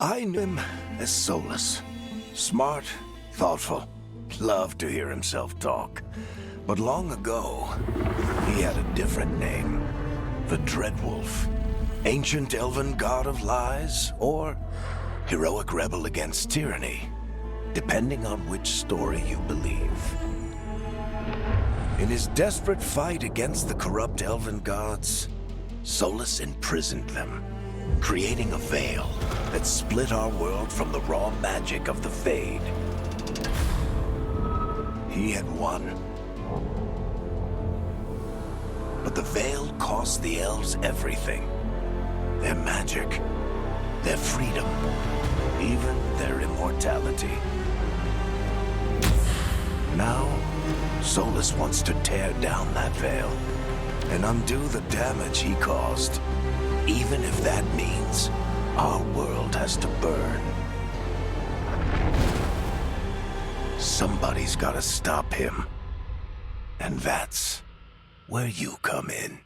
I knew him as Solus. Smart, thoughtful, loved to hear himself talk. But long ago, he had a different name. The Dreadwolf. Ancient elven god of lies, or heroic rebel against tyranny, depending on which story you believe. In his desperate fight against the corrupt elven gods, Solus imprisoned them, creating a veil that split our world from the raw magic of the Fade. He had won. But the veil cost the elves everything. Their magic, their freedom, even their immortality. Now, Solus wants to tear down that veil and undo the damage he caused, even if that means our world has to burn. Somebody's gotta stop him. And that's where you come in.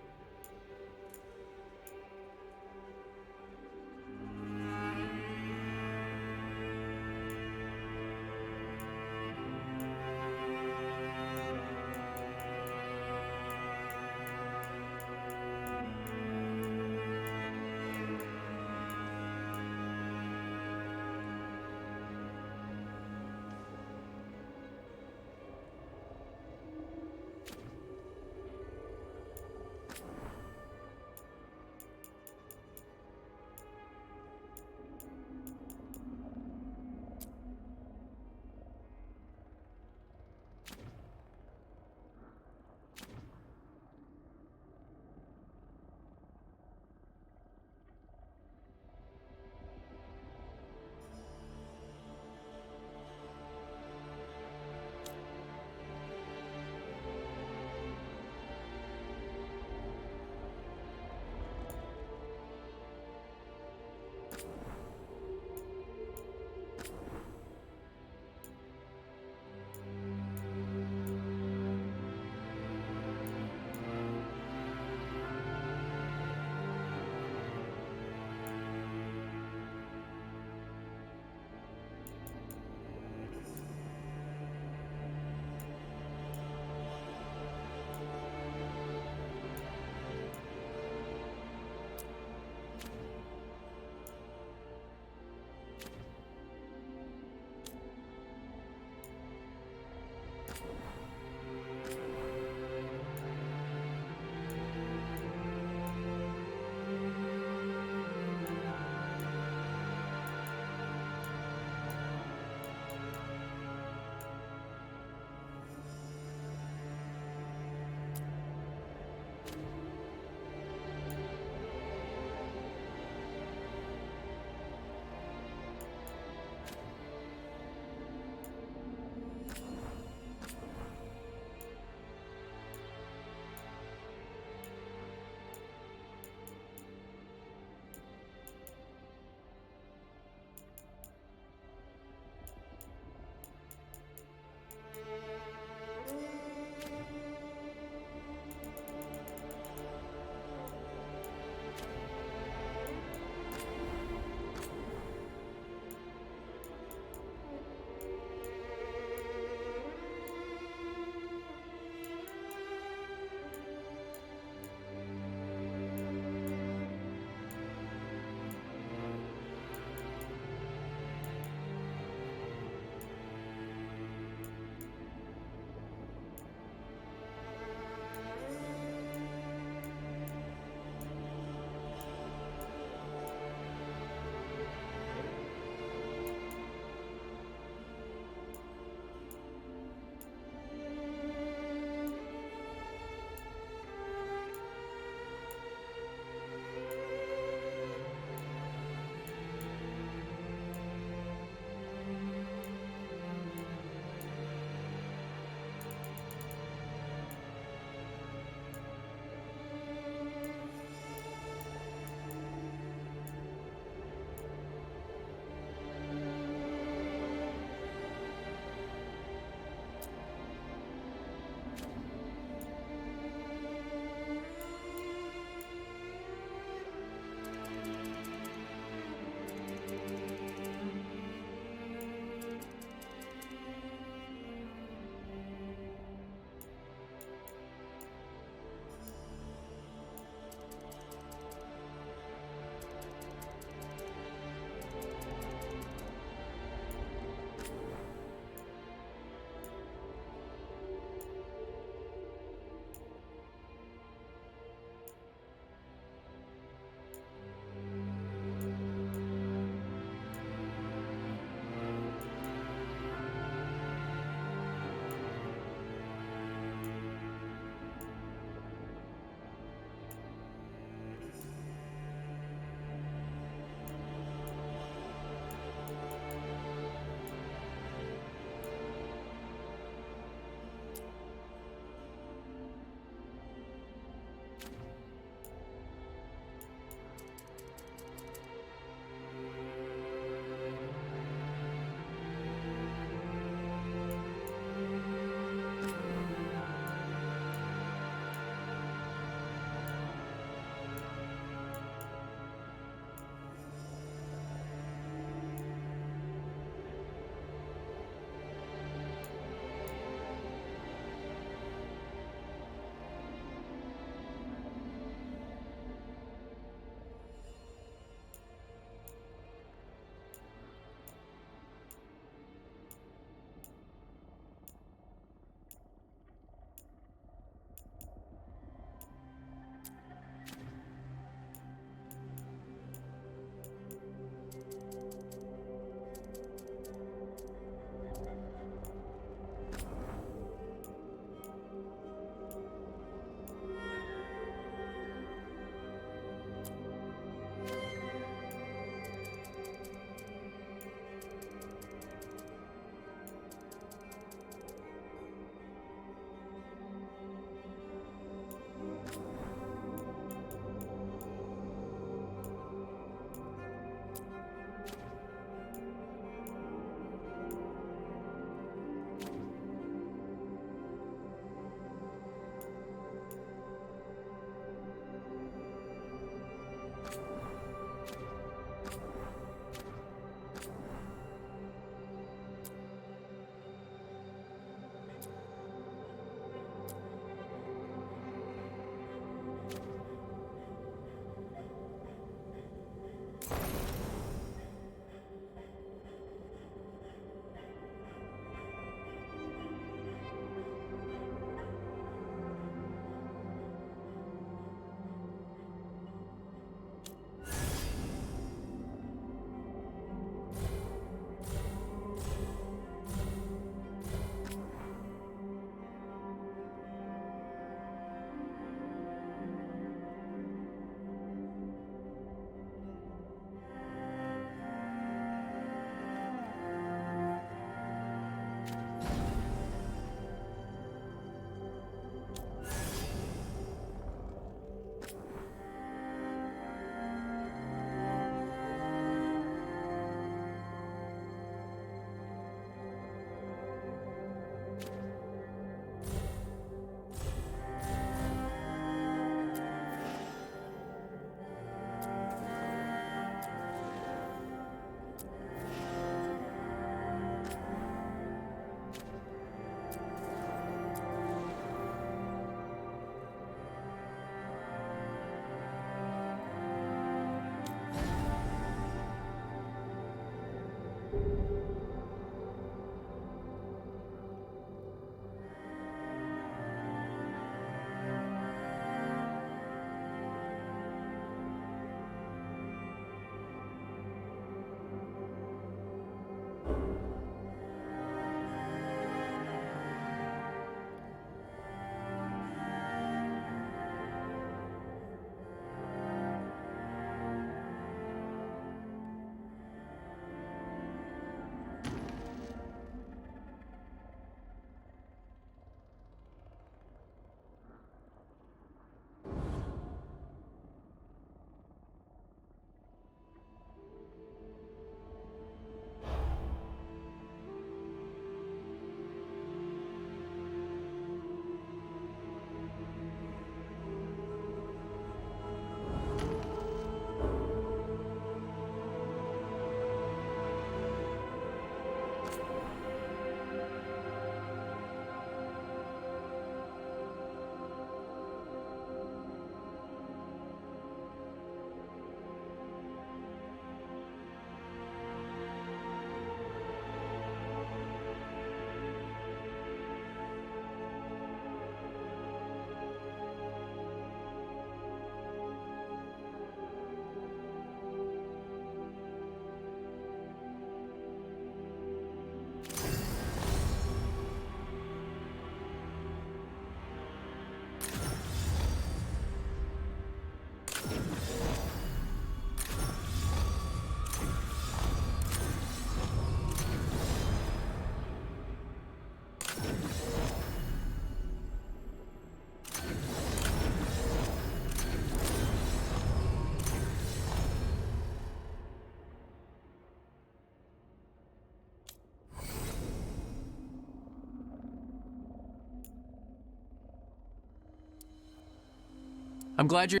I'm glad you're...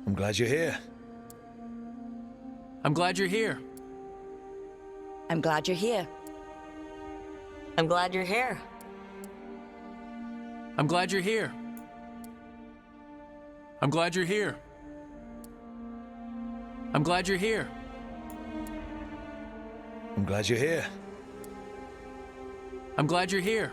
I'm glad you're here. I'm glad you're here. I'm glad you're here. I'm glad you're here. I'm glad you're here. I'm glad you're here. I'm glad you're here. I'm glad you're here. I'm glad you're here.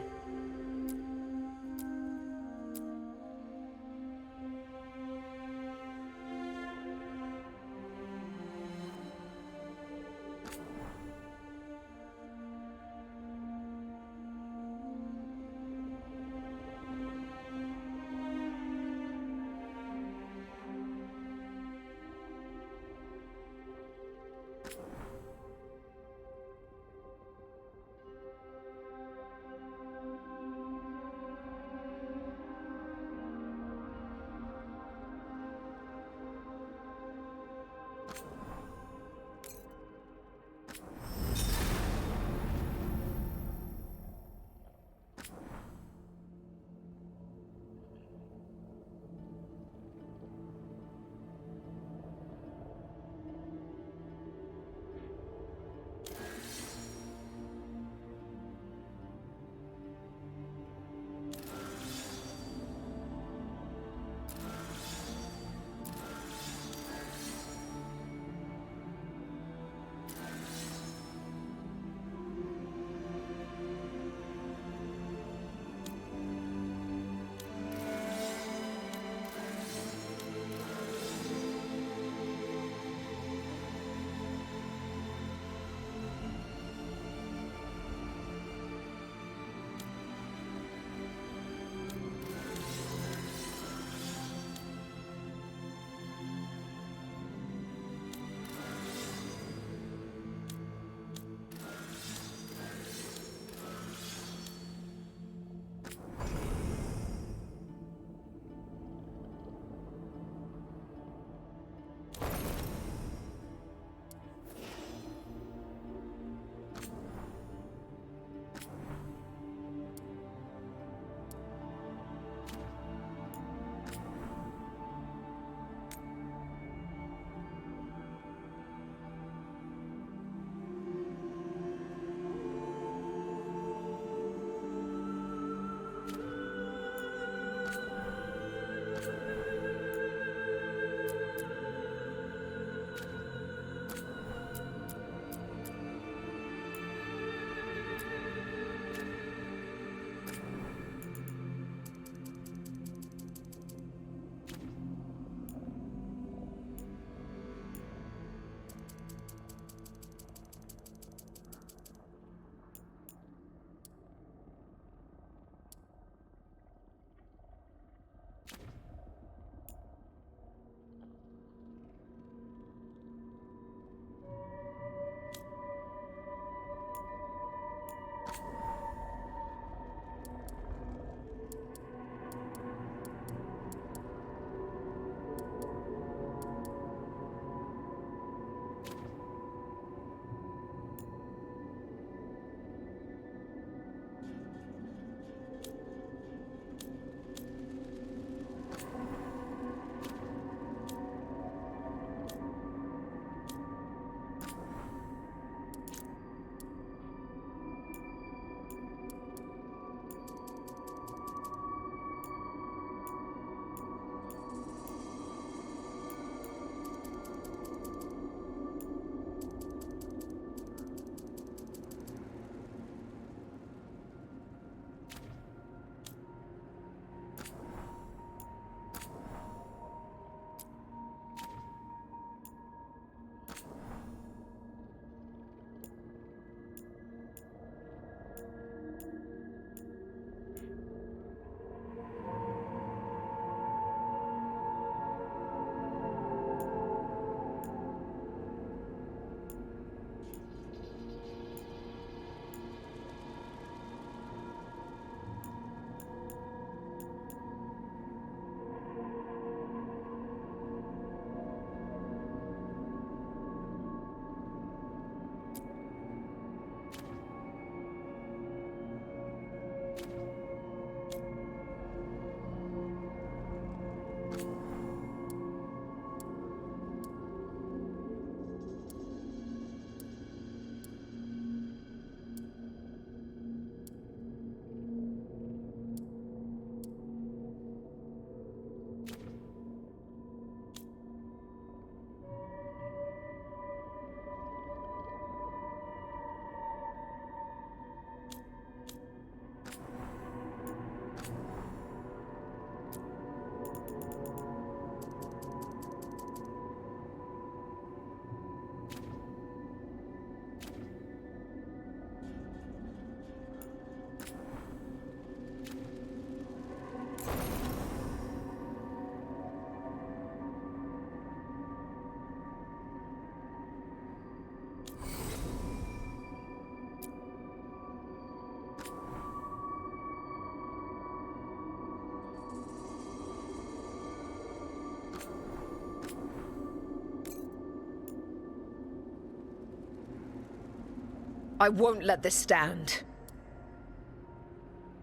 I won't let this stand.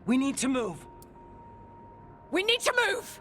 We need to move. We need to move!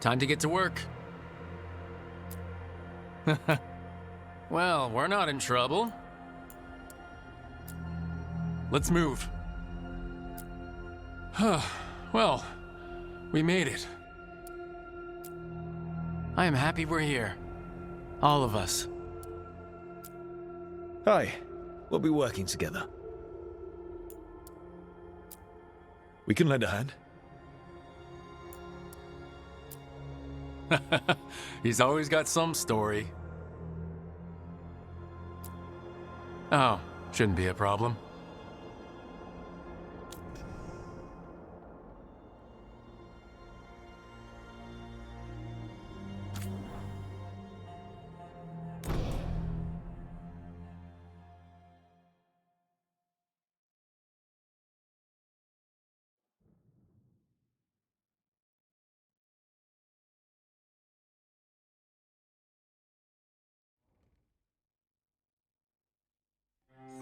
Time to get to work. Well, we're not in trouble. Let's move. Well, we made it. I am happy we're here. All of us. Hi. We'll be working together. We can lend a hand. He's always got some story. Oh, shouldn't be a problem.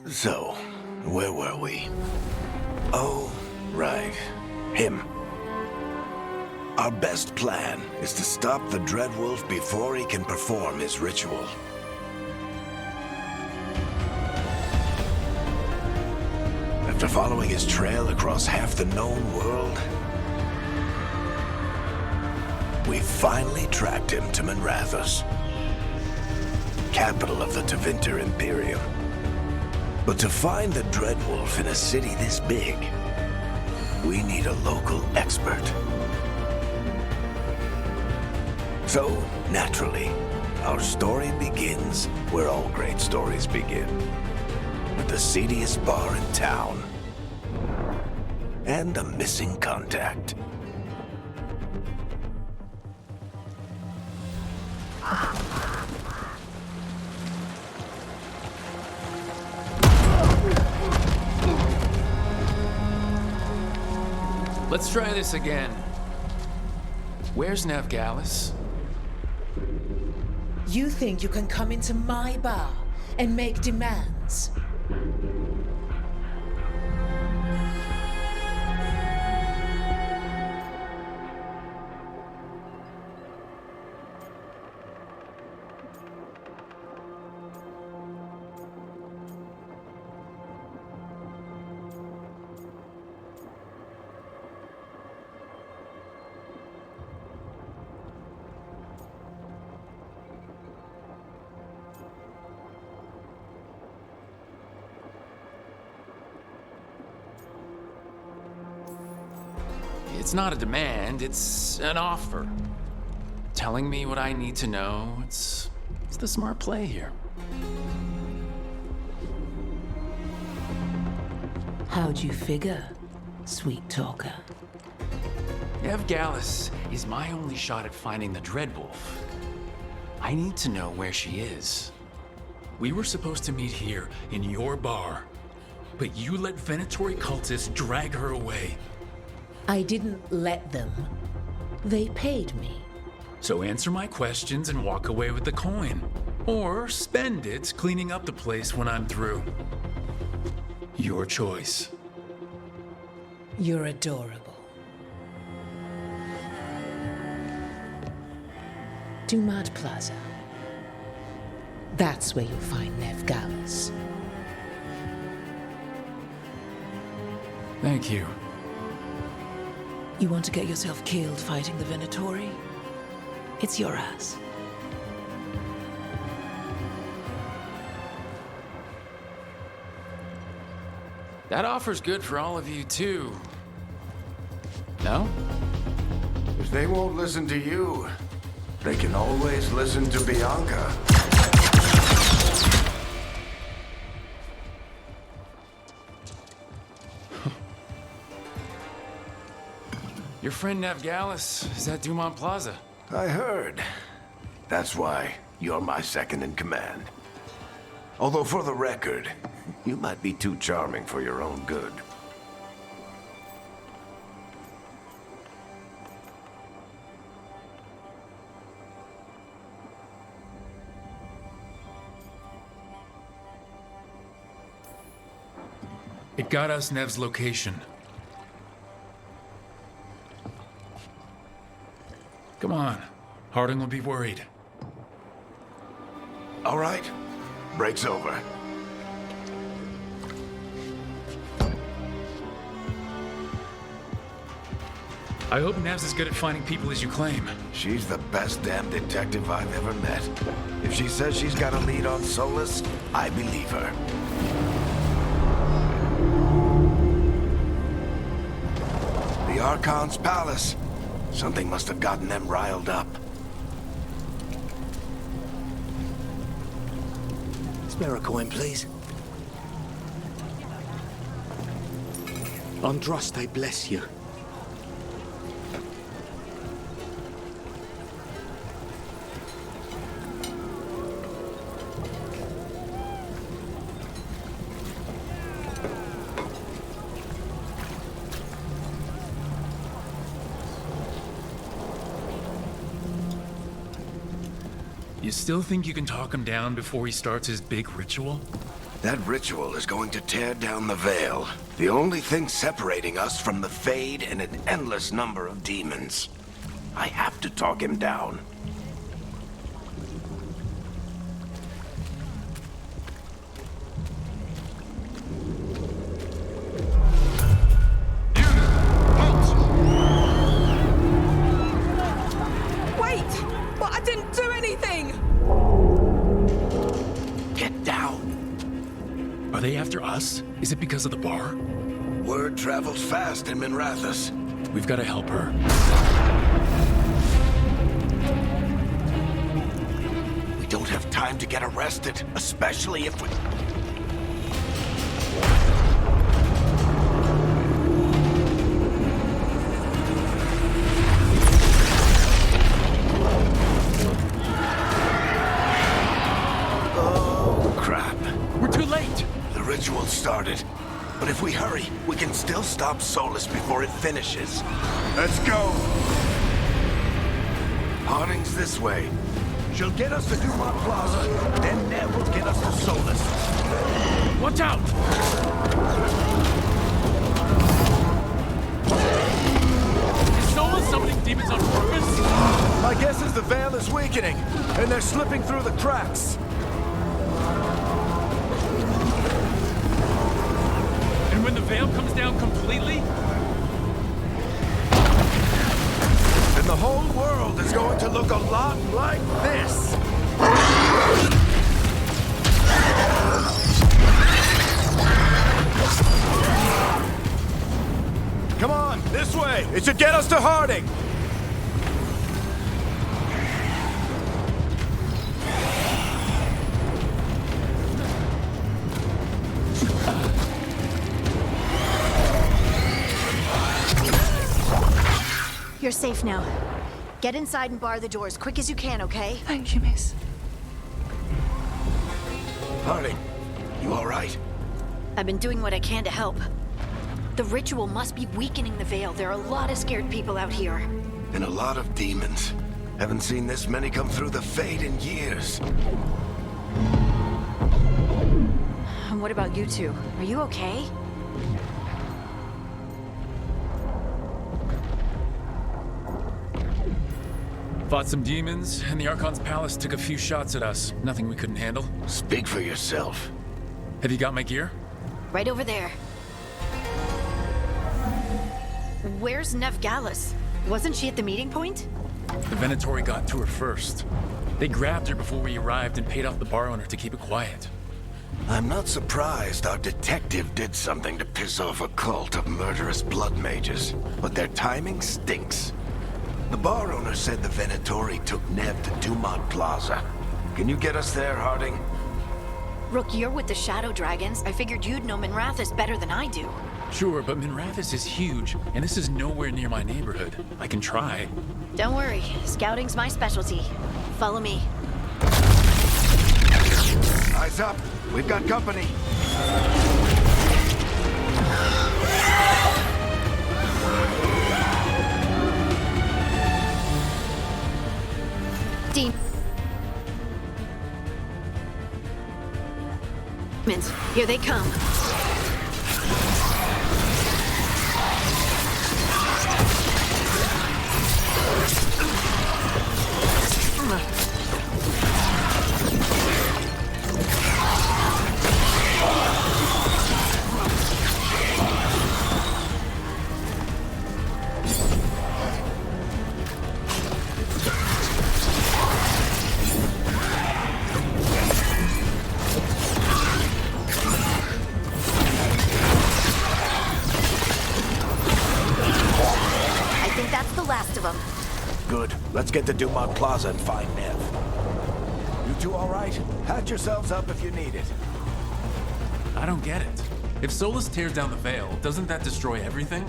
So, where were we? Oh, right. Him. Our best plan is to stop the Dreadwolf before he can perform his ritual. After following his trail across half the known world, we finally tracked him to Minrathous, capital of the Tevinter Imperium. But to find the Dreadwolf in a city this big, we need a local expert. So, naturally, our story begins where all great stories begin. With the seediest bar in town. And a missing contact. Let's try this again. Where's Veilgaurd? You think you can come into my bar and make demands? It's not a demand, it's an offer. Telling me what I need to know, it's the smart play here. How'd you figure, sweet talker? Veilgaurd is my only shot at finding the Dreadwolf. I need to know where she is. We were supposed to meet here, in your bar. But you let Venatori cultists drag her away. I didn't let them. They paid me. So answer my questions and walk away with the coin. Or spend it cleaning up the place when I'm through. Your choice. You're adorable. Dumont Plaza. That's where you'll find Veilgaurd. Thank you. You want to get yourself killed fighting the Venatori? It's your ass. That offer's good for all of you, too. No? If they won't listen to you, they can always listen to Bianca. Your friend Navgalis is at Dumont Plaza. I heard. That's why you're my second in command. Although for the record, you might be too charming for your own good. It got us Nev's location. Come on. Harding will be worried. All right. Break's over. I hope Nev's as good at finding people as you claim. She's the best damn detective I've ever met. If she says she's got a lead on Solus, I believe her. The Archon's palace. Something must have gotten them riled up. Spare a coin, please. Andraste bless you. You still think you can talk him down before he starts his big ritual? That ritual is going to tear down the veil. The only thing separating us from the Fade and an endless number of demons. I have to talk him down. Are they after us? Is it because of the bar? Word travels fast in Minrathous. We've got to help her. We don't have time to get arrested, especially if we... Ritual started. But if we hurry, we can still stop Solus before it finishes. Let's go! Harding's this way. She'll get us to Dumont Plaza, then Nev will get us to Solus. Watch out! Is Solus summoning demons on purpose? My guess is the veil is weakening, and they're slipping through the cracks. When the veil comes down completely? And the whole world is going to look a lot like this. Come on, this way. It should get us to Harding. You're safe now. Get inside and bar the doors quick as you can, okay? Thank you, miss. Harding, you all right? I've been doing what I can to help. The ritual must be weakening the Veil. There are a lot of scared people out here. And a lot of demons. Haven't seen this many come through the Fade in years. And what about you two? Are you okay? Fought some demons, and the Archon's palace took a few shots at us. Nothing we couldn't handle. Speak for yourself. Have you got my gear? Right over there. Where's Nev Gallus? Wasn't she at the meeting point? The Venatori got to her first. They grabbed her before we arrived and paid off the bar owner to keep it quiet. I'm not surprised our detective did something to piss off a cult of murderous blood mages, but their timing stinks. The bar owner said the Venatori took Nev to Dumont Plaza. Can you get us there, Harding? Rook, you're with the Shadow Dragons. I figured you'd know Minrathous better than I do. Sure, but Minrathous is huge, and this is nowhere near my neighborhood. I can try. Don't worry, scouting's my specialty. Follow me. Eyes up! We've got company! Demons, here they come. Good. Let's get to Dumont Plaza and find Nev. You two all right? Patch yourselves up if you need it. I don't get it. If Solus tears down the Veil, doesn't that destroy everything?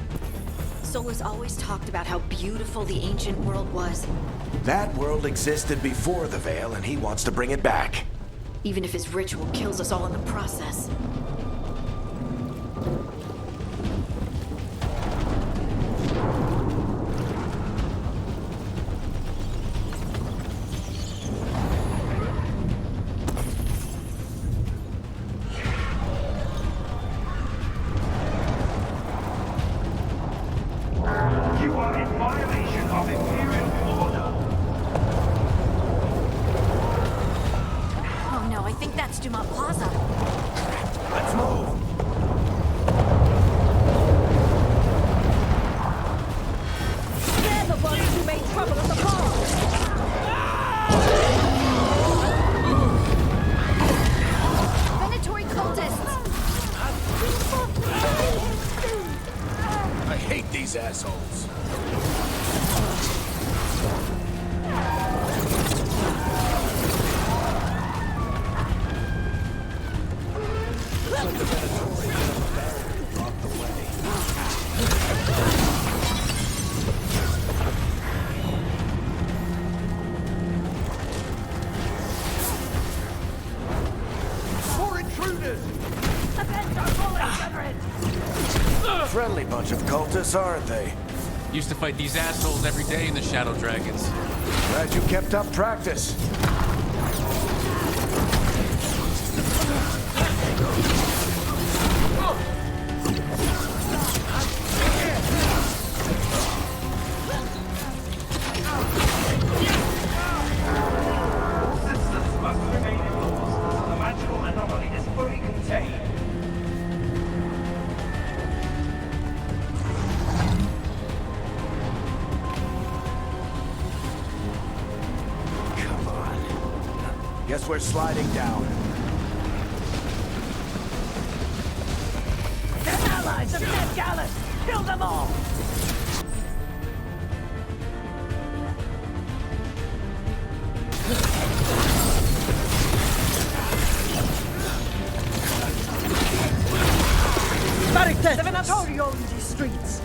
Solus always talked about how beautiful the ancient world was. That world existed before the Veil, and he wants to bring it back. Even if his ritual kills us all in the process. Dumont Plaza. Let's move! They're the ones who made trouble at the bar! Venatori cultists! I hate these assholes. Friendly bunch of cultists, aren't they? Used to fight these assholes every day in the Shadow Dragons. Glad you kept up practice. Systems must remain in laws. The magical anomaly is fully contained. Guess we're sliding down. They're allies of Nev Gallus! Kill them all! The Venatori own these streets!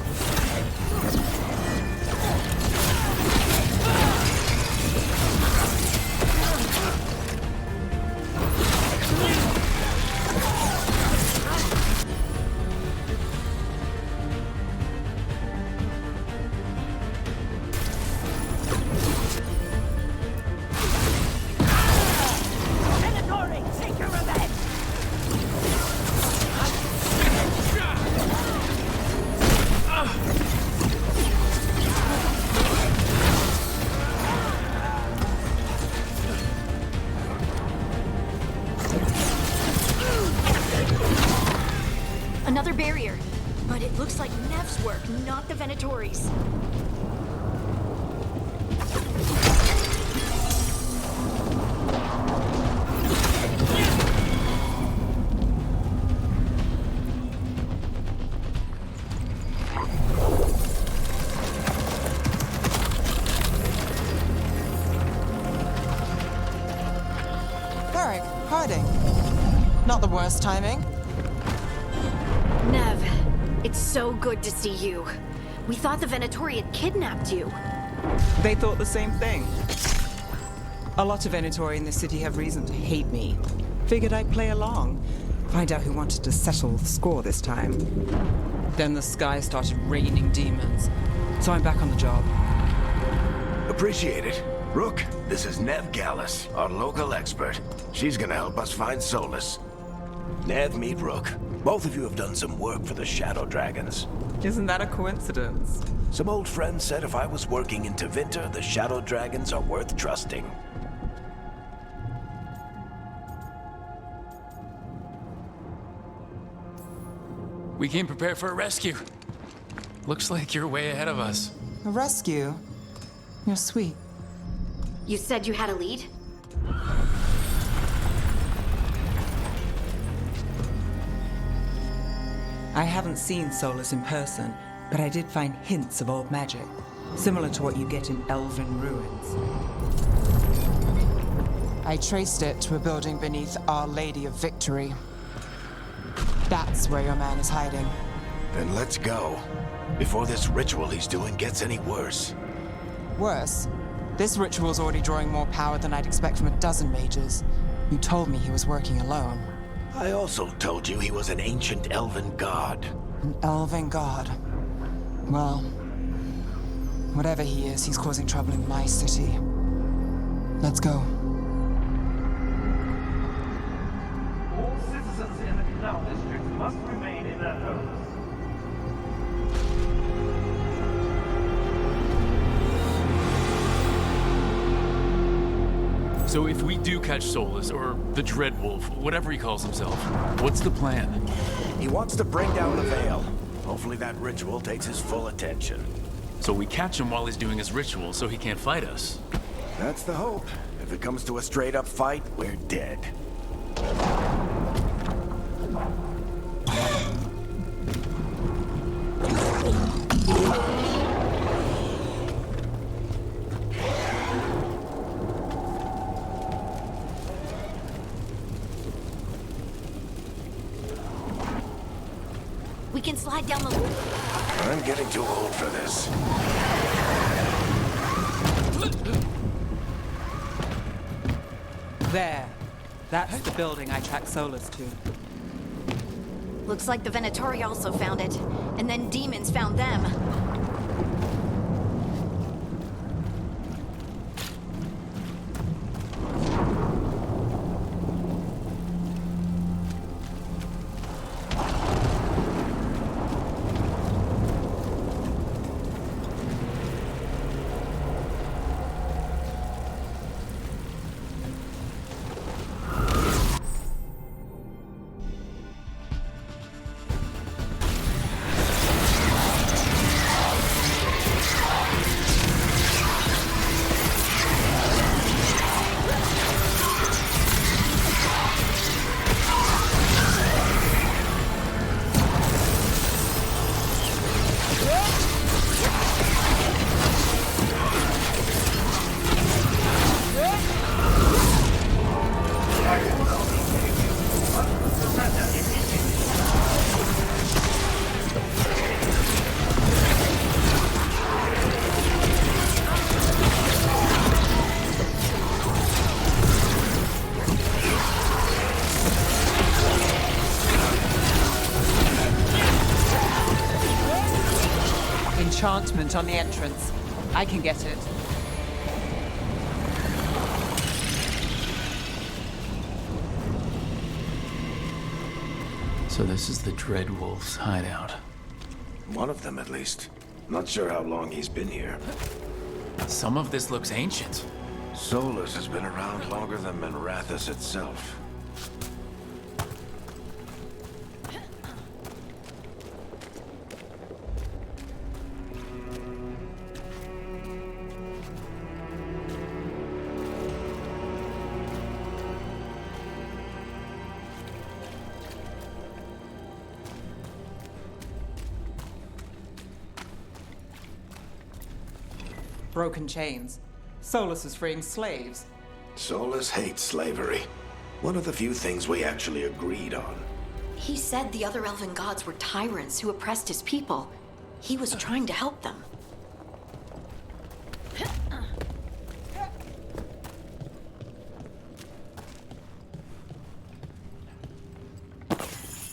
looks like Nev's work, not the Venatori's. Not the worst timing. Nev, it's so good to see you. We thought the Venatori had kidnapped you. They thought the same thing. A lot of Venatori in this city have reason to hate me. Figured I'd play along, find out who wanted to settle the score this time. Then the sky started raining demons, so I'm back on the job. Appreciate it. Rook, this is Nev Gallus, our local expert. She's gonna help us find Solus. Nev, meet Rook. Both of you have done some work for the Shadow Dragons. Isn't that a coincidence? Some old friends said if I was working in Tevinter, the Shadow Dragons are worth trusting. We came prepared for a rescue. Looks like you're way ahead of us. A rescue? You're sweet. You said you had a lead? I haven't seen Solus in person, but I did find hints of old magic, similar to what you get in elven ruins. I traced it to a building beneath Our Lady of Victory. That's where your man is hiding. Then let's go, before this ritual he's doing gets any worse. Worse? This ritual's already drawing more power than I'd expect from a dozen mages. You told me he was working alone. I also told you he was an ancient elven god. An elven god? Well, whatever he is, he's causing trouble in my city. Let's go. All citizens in the Canal District must remain in their homes. So if we do catch Solus, or the Dreadwolf, whatever he calls himself, what's the plan? He wants to bring down the Veil. Hopefully that ritual takes his full attention. So we catch him while he's doing his ritual so he can't fight us. That's the hope. If it comes to a straight-up fight, we're dead. We can slide down the... I'm getting too old for this. There. That's the building I tracked Solus to. Looks like the Venatori also found it. And then demons found them. Enchantment on the entrance. I can get it. So this is the Dreadwolf's hideout. One of them, at least. Not sure how long he's been here. Some of this looks ancient. Solus has been around longer than Manrathus itself. broken chains. Solus is freeing slaves. Solus hates slavery. One of the few things we actually agreed on. He said the other elven gods were tyrants who oppressed his people. He was trying to help them.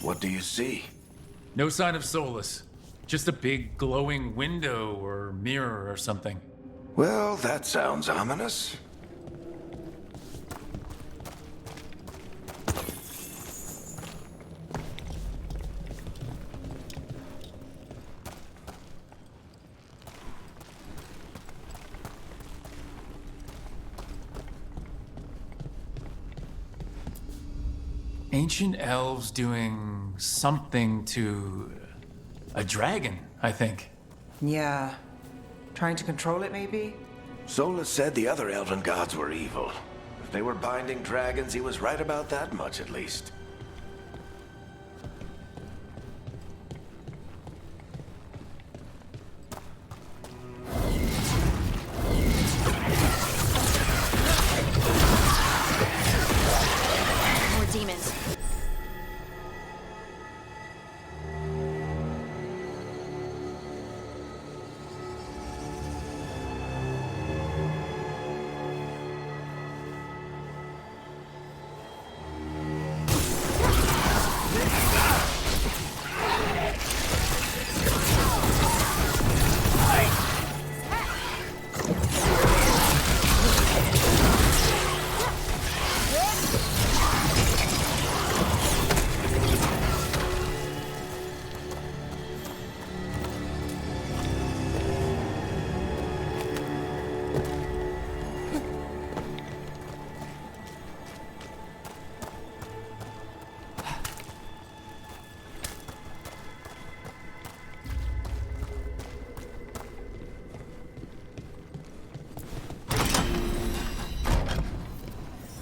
What do you see? No sign of Solus. Just a big glowing window or mirror or something. Well, that sounds ominous. Ancient elves doing something to a dragon, I think. Yeah. Trying to control it, maybe? Solus said the other elven gods were evil. If they were binding dragons, he was right about that much, at least. More demons.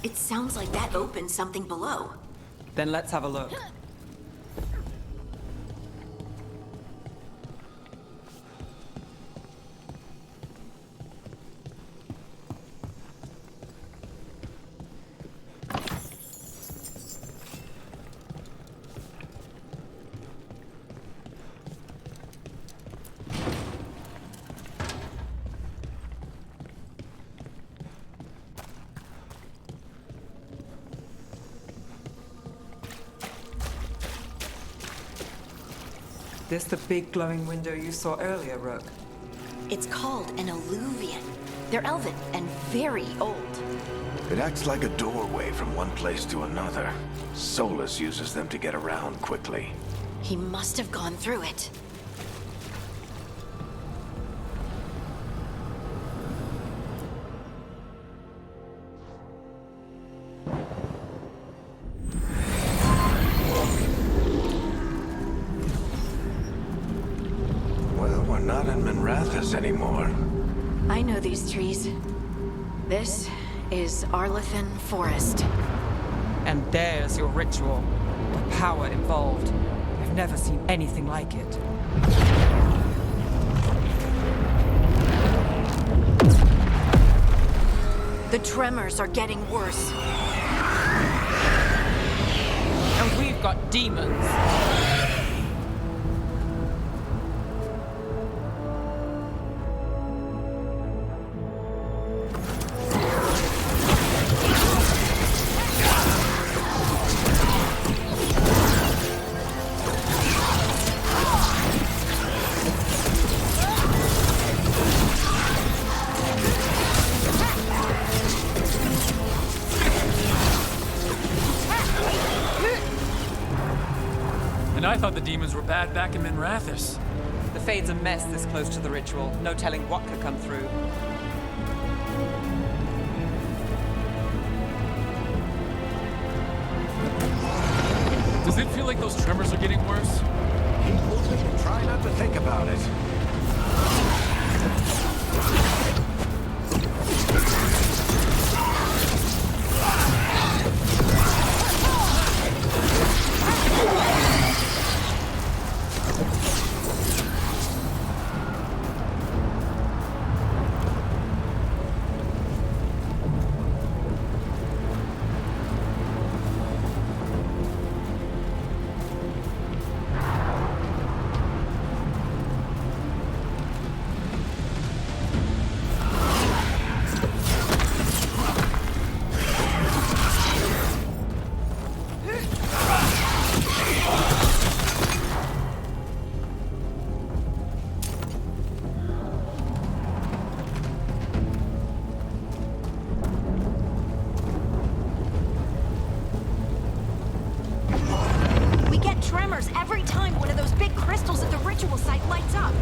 It sounds like that opened something below. Then let's have a look. This the big glowing window you saw earlier, Rook? It's called an alluvian. They're elven and very old. It acts like a doorway from one place to another. Solus uses them to get around quickly. He must have gone through it. Well, we're not in Minrathous anymore. I know these trees. This is Arlethan Forest. And there's your ritual. The power involved. I've never seen anything like it. The tremors are getting worse. And we've got demons. And I thought the demons were bad back in Minrathous. The Fade's a mess this close to the ritual. No telling what could come through. Does it feel like those tremors are getting worse? Keep moving and try not to think about it. crystals at the ritual site lights up.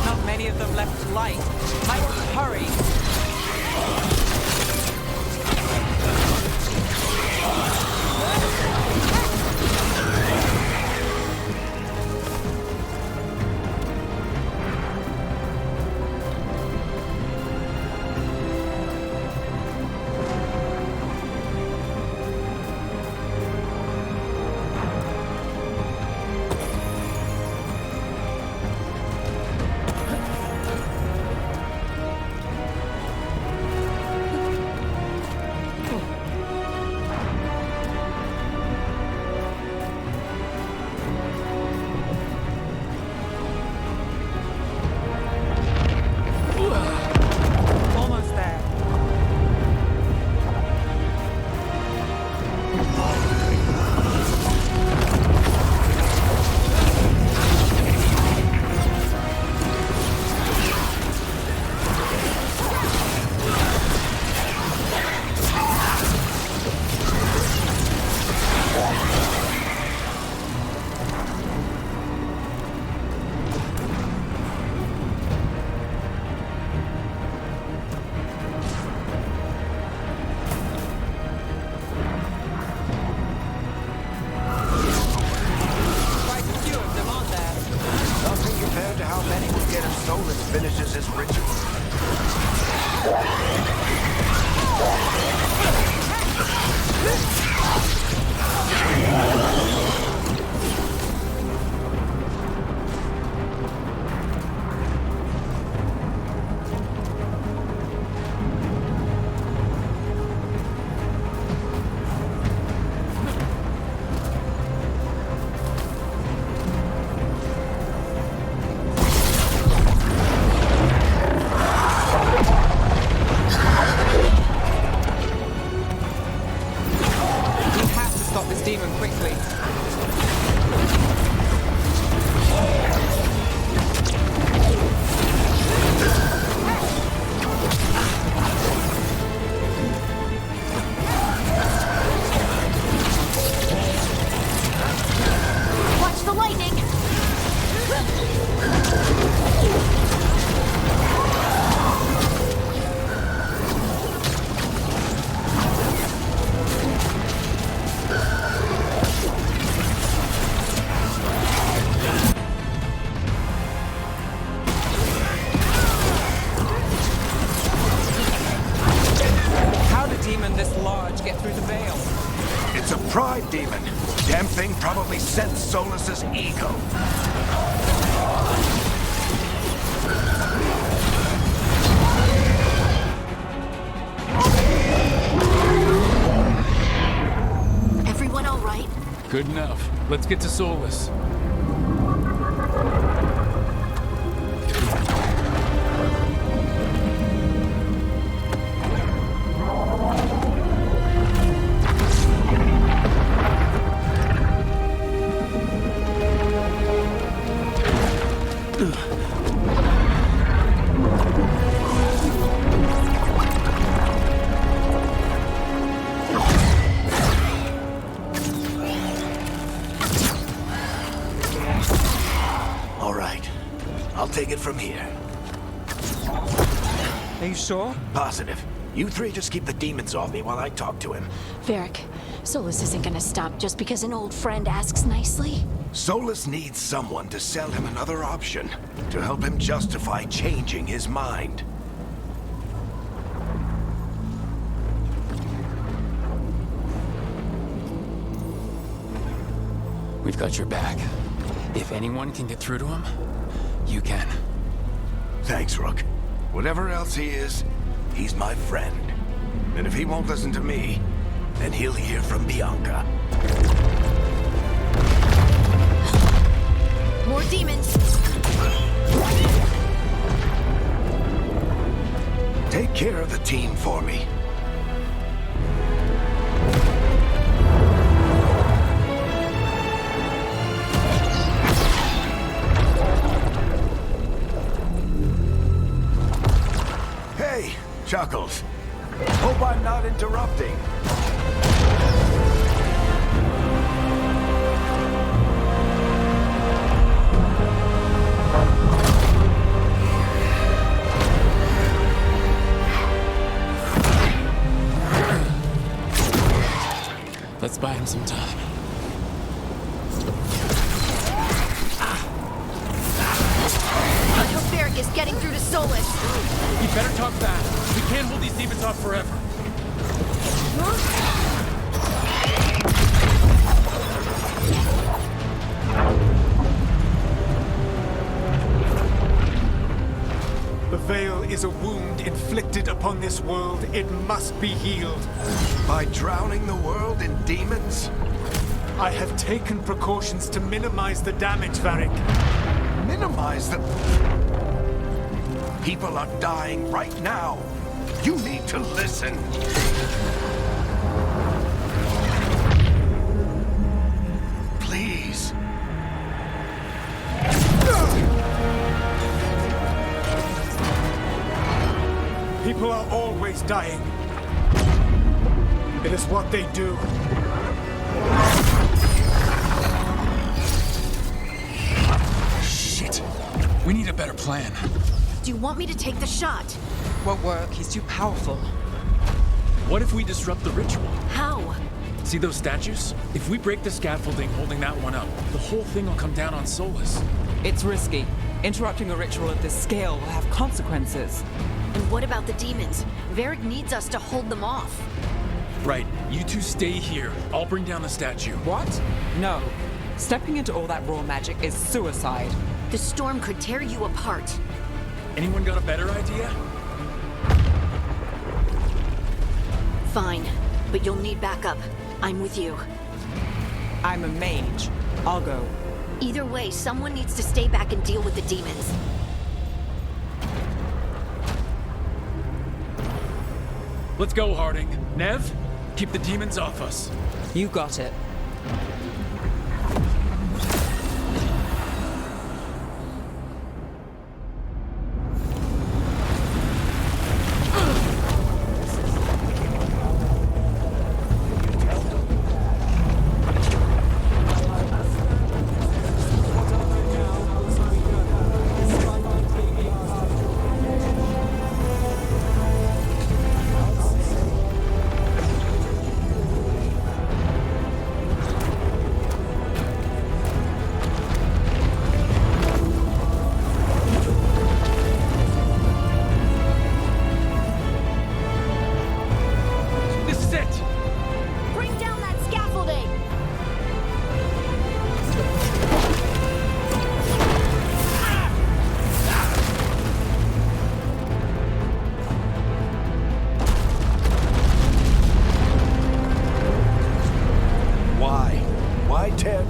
Not many of them left light. I will hurry. Finishes his ritual. Pride demon. Damn thing probably sensed Solus's ego. Everyone all right? Good enough. Let's get to Solus. Take it from here. Are you sure? Positive. You three just keep the demons off me while I talk to him. Varric, Solus isn't gonna stop just because an old friend asks nicely. Solus needs someone to sell him another option, to help him justify changing his mind. We've got your back. If anyone can get through to him, you can. Thanks, Rook. Whatever else he is, he's my friend. And if he won't listen to me, then he'll hear from Bianca. More demons! Take care of the team for me. Chuckles. Hope I'm not interrupting. Let's buy him some time. I hope Varric is getting through to Solus. You better talk fast. We can't hold these demons off forever. The Veil is a wound inflicted upon this world. It must be healed. By drowning the world in demons? I have taken precautions to minimize the damage, Varric. Minimize the... People are dying right now. You need to listen. Please. People are always dying. It is what they do. Shit. We need a better plan. Do you want me to take the shot? Won't work. He's too powerful. What if we disrupt the ritual? How? See those statues? If we break the scaffolding holding that one up, the whole thing will come down on Solus. It's risky. Interrupting a ritual of this scale will have consequences. And what about the demons? Varric needs us to hold them off. Right. You two stay here. I'll bring down the statue. What? No. Stepping into all that raw magic is suicide. The storm could tear you apart. Anyone got a better idea? Fine, but you'll need backup. I'm with you. I'm a mage. I'll go. Either way, someone needs to stay back and deal with the demons. Let's go, Harding. Nev, keep the demons off us. You got it.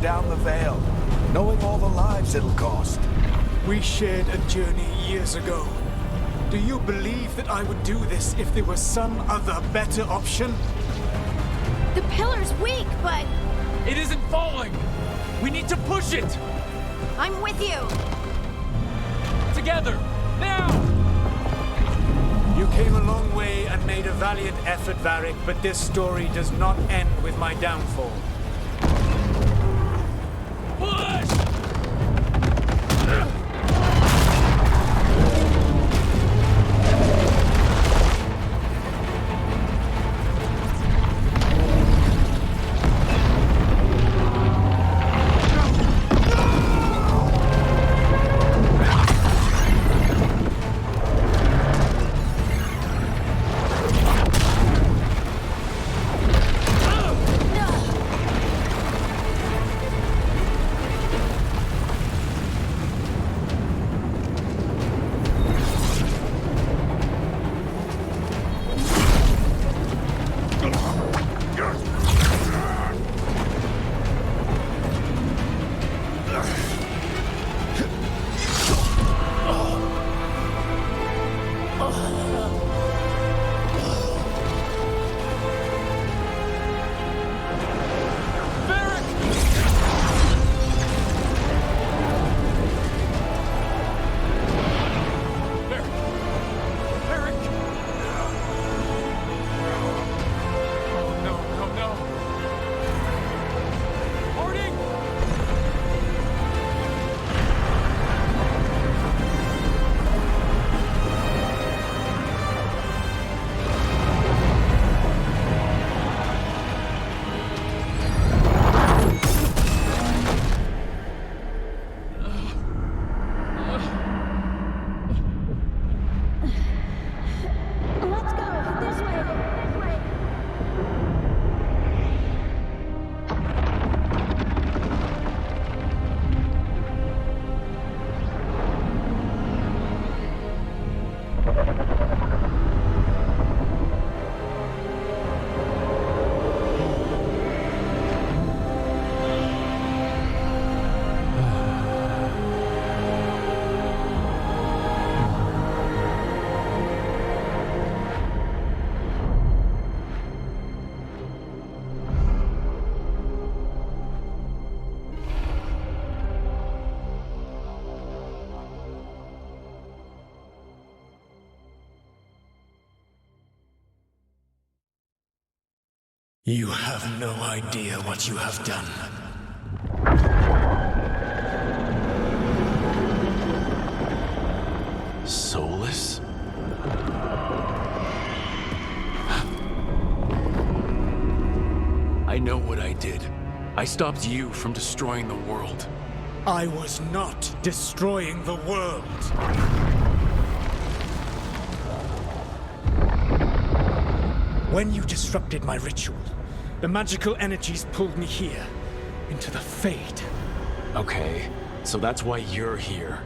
Down the Veil, knowing all the lives it'll cost. We shared a journey years ago. Do you believe that I would do this if there was some other better option? The pillar's weak, but... It isn't falling! We need to push it! I'm with you! Together! Now! You came a long way and made a valiant effort, Varric, but this story does not end with my downfall. Push! You have no idea what you have done. Soulless? I know what I did. I stopped you from destroying the world. I was not destroying the world. When you disrupted my ritual, the magical energies pulled me here, into the Fade. Okay, so that's why you're here.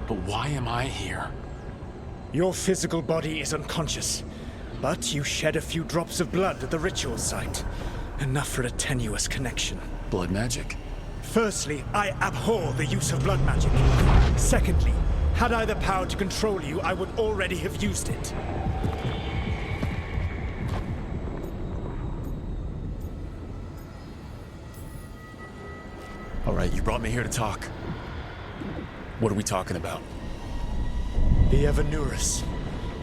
But why am I here? Your physical body is unconscious, but you shed a few drops of blood at the ritual site. Enough for a tenuous connection. Blood magic? Firstly, I abhor the use of blood magic. Secondly, had I the power to control you, I would already have used it. All right, you brought me here to talk. What are we talking about? The Evanurus,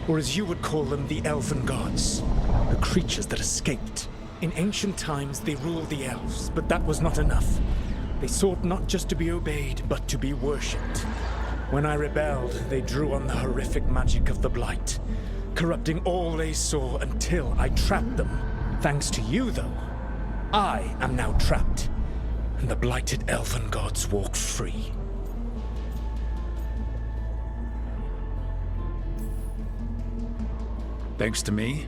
or as you would call them, the Elven Gods. The creatures that escaped. In ancient times, they ruled the elves, but that was not enough. They sought not just to be obeyed, but to be worshipped. When I rebelled, they drew on the horrific magic of the Blight, corrupting all they saw until I trapped them. Thanks to you, though, I am now trapped, and the blighted Elven Gods walk free. Thanks to me?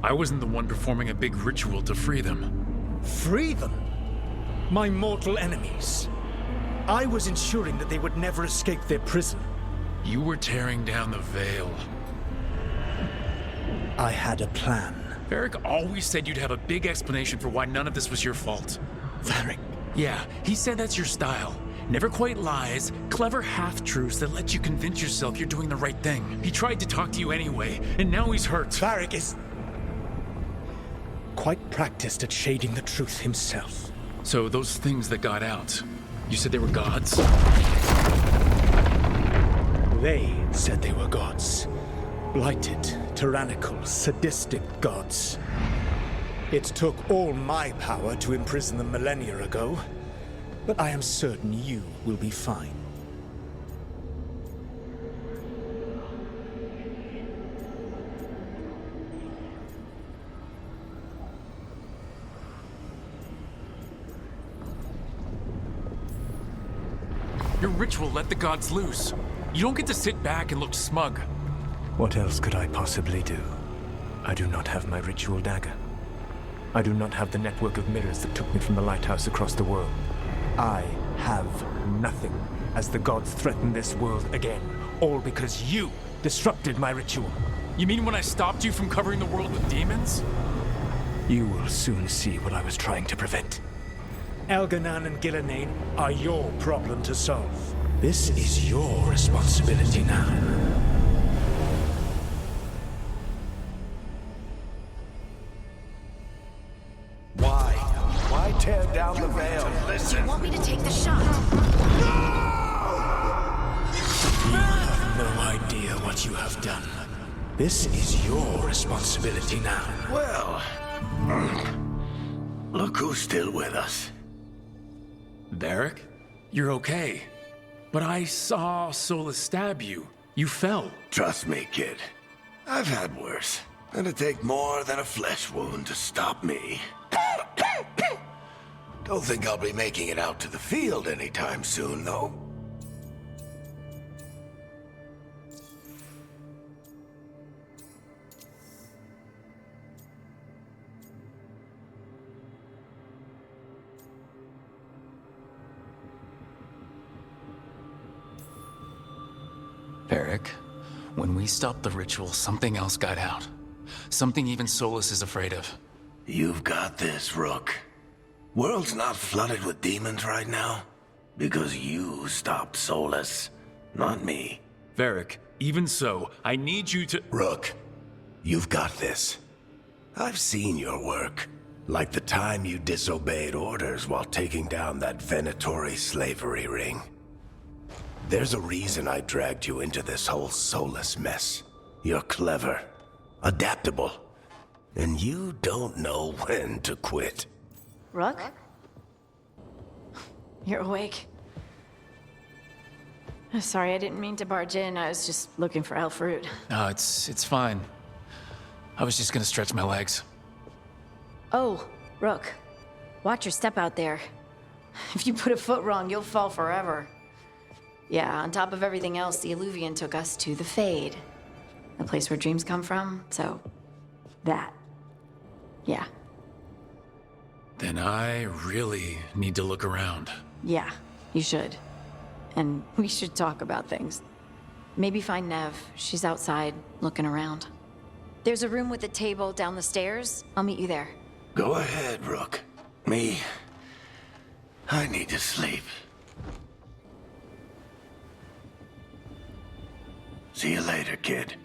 I wasn't the one performing a big ritual to free them. Free them? My mortal enemies. I was ensuring that they would never escape their prison. You were tearing down the Veil. I had a plan. Varric always said you'd have a big explanation for why none of this was your fault. Varric? Yeah, he said that's your style. Never quite lies, clever half-truths that let you convince yourself you're doing the right thing. He tried to talk to you anyway, and now he's hurt. Varric is quite practiced at shading the truth himself. So those things that got out, you said they were gods? They said they were gods. Blighted, tyrannical, sadistic gods. It took all my power to imprison them millennia ago, but I am certain you will be fine. Your ritual let the gods loose. You don't get to sit back and look smug. What else could I possibly do? I do not have my ritual dagger. I do not have the network of mirrors that took me from the lighthouse across the world. I have nothing as the gods threaten this world again, all because you disrupted my ritual. You mean when I stopped you from covering the world with demons? You will soon see what I was trying to prevent. Elganan and Gillenane are your problem to solve. This is your responsibility now. Why tear down the Veil? Do you want me to take the shot? You have no idea what you have done. This is your responsibility now. Well, look who's still with us. Varric? You're okay. But I saw Solus stab you. You fell. Trust me, kid. I've had worse. It'd take more than a flesh wound to stop me. Don't think I'll be making it out to the field anytime soon, though. Varric, when we stopped the ritual, something else got out. Something even Solus is afraid of. You've got this, Rook. World's not flooded with demons right now. Because you stopped Solus, not me. Varric, even so, I need you to— Rook, you've got this. I've seen your work. Like the time you disobeyed orders while taking down that Venatori slavery ring. There's a reason I dragged you into this whole Solus mess. You're clever, adaptable, And you don't know when to quit. Rook? You're awake. Sorry, I didn't mean to barge in. I was just looking for elf fruit. No, it's fine. I was just gonna stretch my legs. Oh, Rook. Watch your step out there. If you put a foot wrong, you'll fall forever. Yeah, on top of everything else, the Illuvian took us to the Fade. The place where dreams come from, so... that. Yeah. Then I really need to look around. Yeah, you should. And we should talk about things. Maybe find Nev. She's outside, looking around. There's a room with a table down the stairs. I'll meet you there. Go ahead, Rook. Me, I need to sleep. See you later, kid.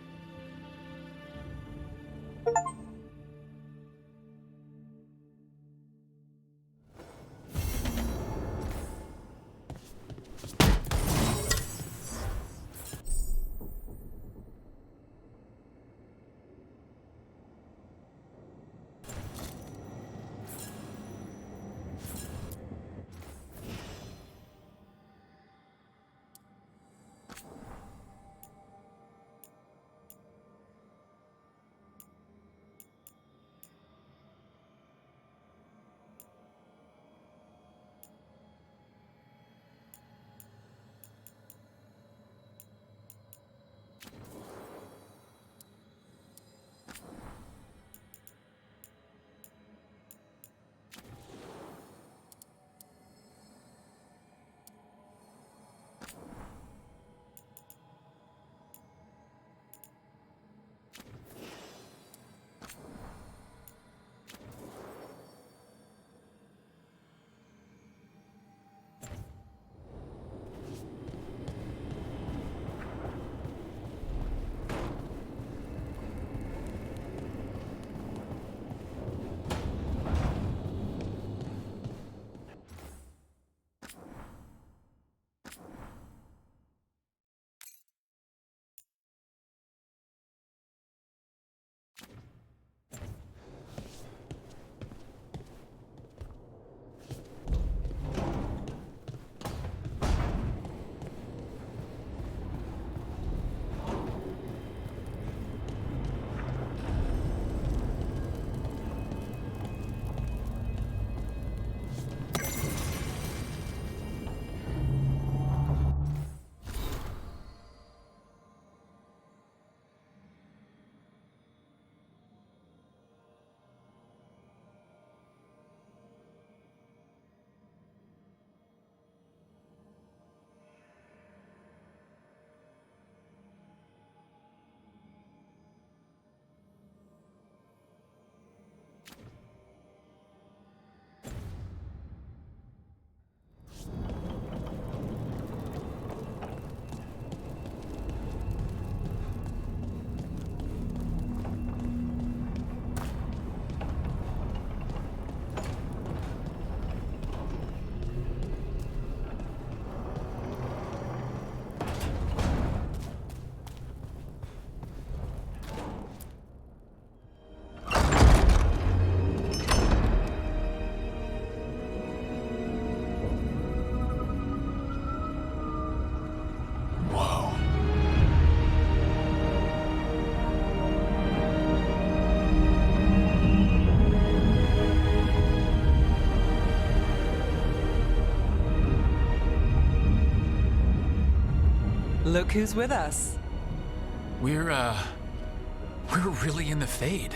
Look who's with us. We're really in the Fade.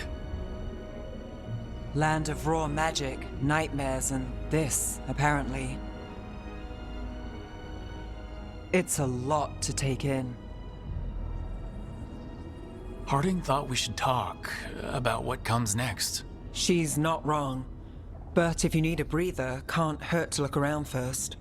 Land of raw magic, nightmares, and this, apparently. It's a lot to take in. Harding thought we should talk about what comes next. She's not wrong. But if you need a breather, can't hurt to look around first.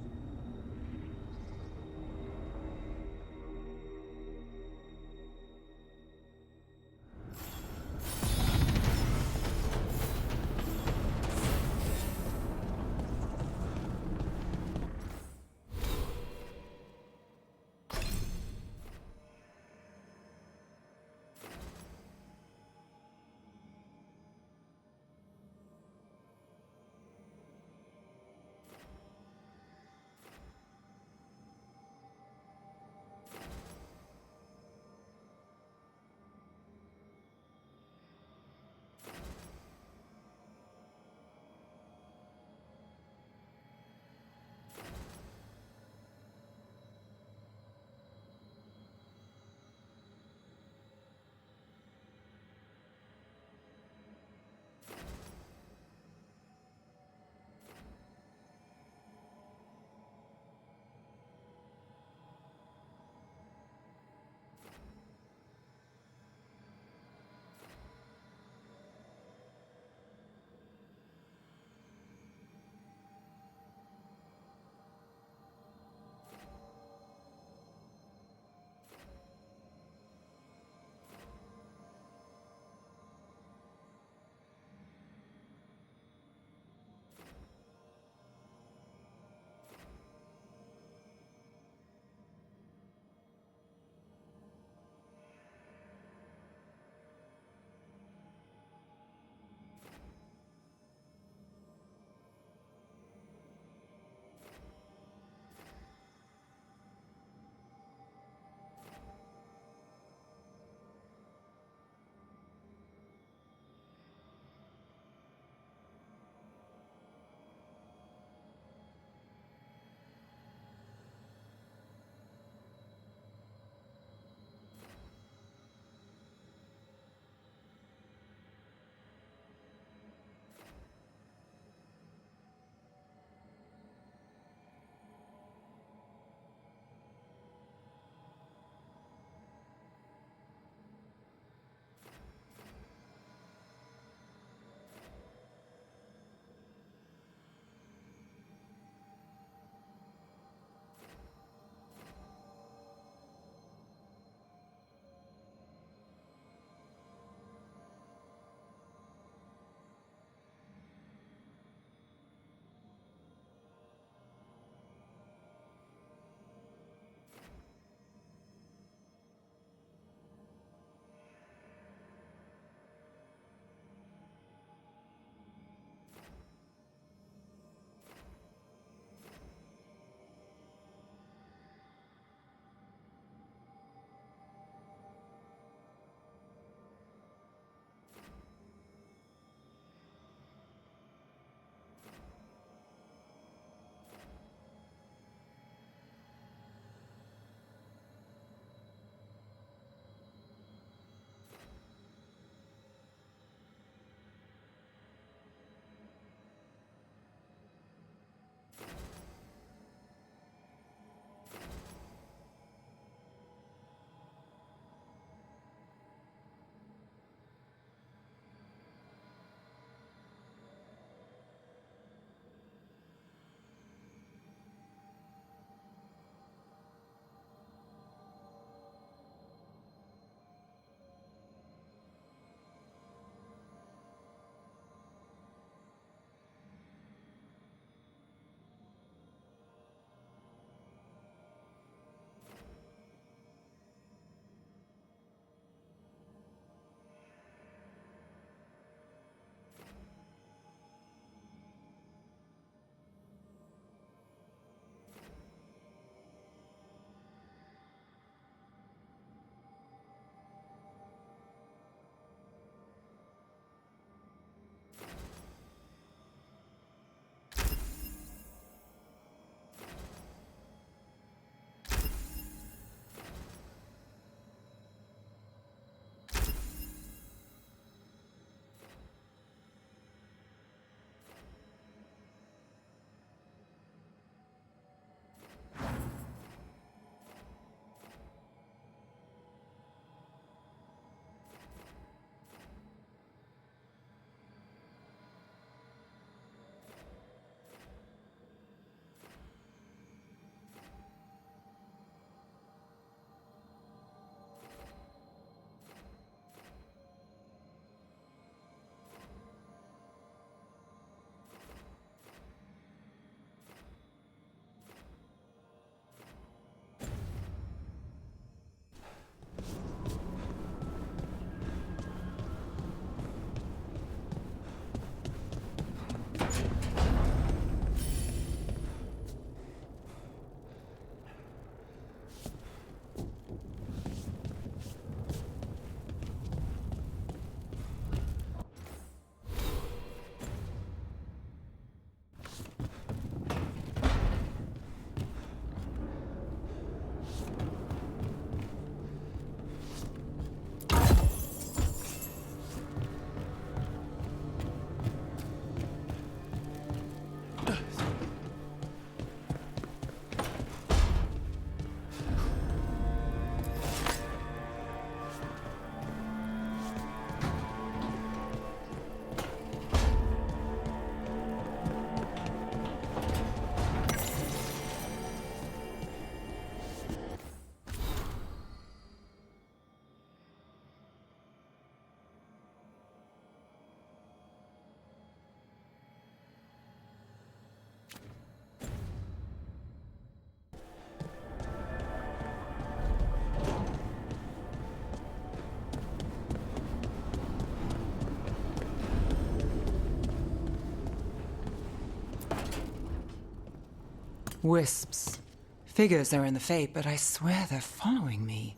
Wisps. Figures they're in the Fate, but I swear they're following me.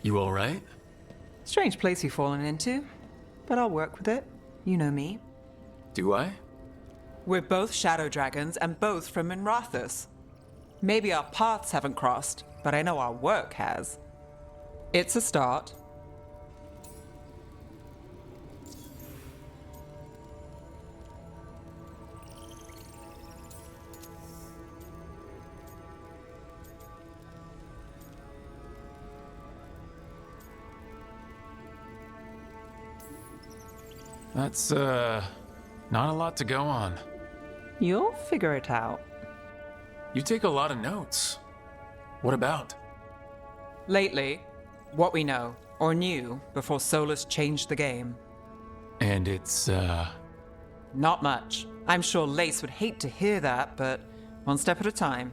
You all right? Strange place you've fallen into, but I'll work with it. You know me. Do I? We're both shadow dragons and both from Minrathous. Maybe our paths haven't crossed, but I know our work has. It's a start. That's, not a lot to go on. You'll figure it out. You take a lot of notes. What about? Lately, what we know, or knew, before Solus changed the game. And it's, Not much. I'm sure Lace would hate to hear that, but one step at a time.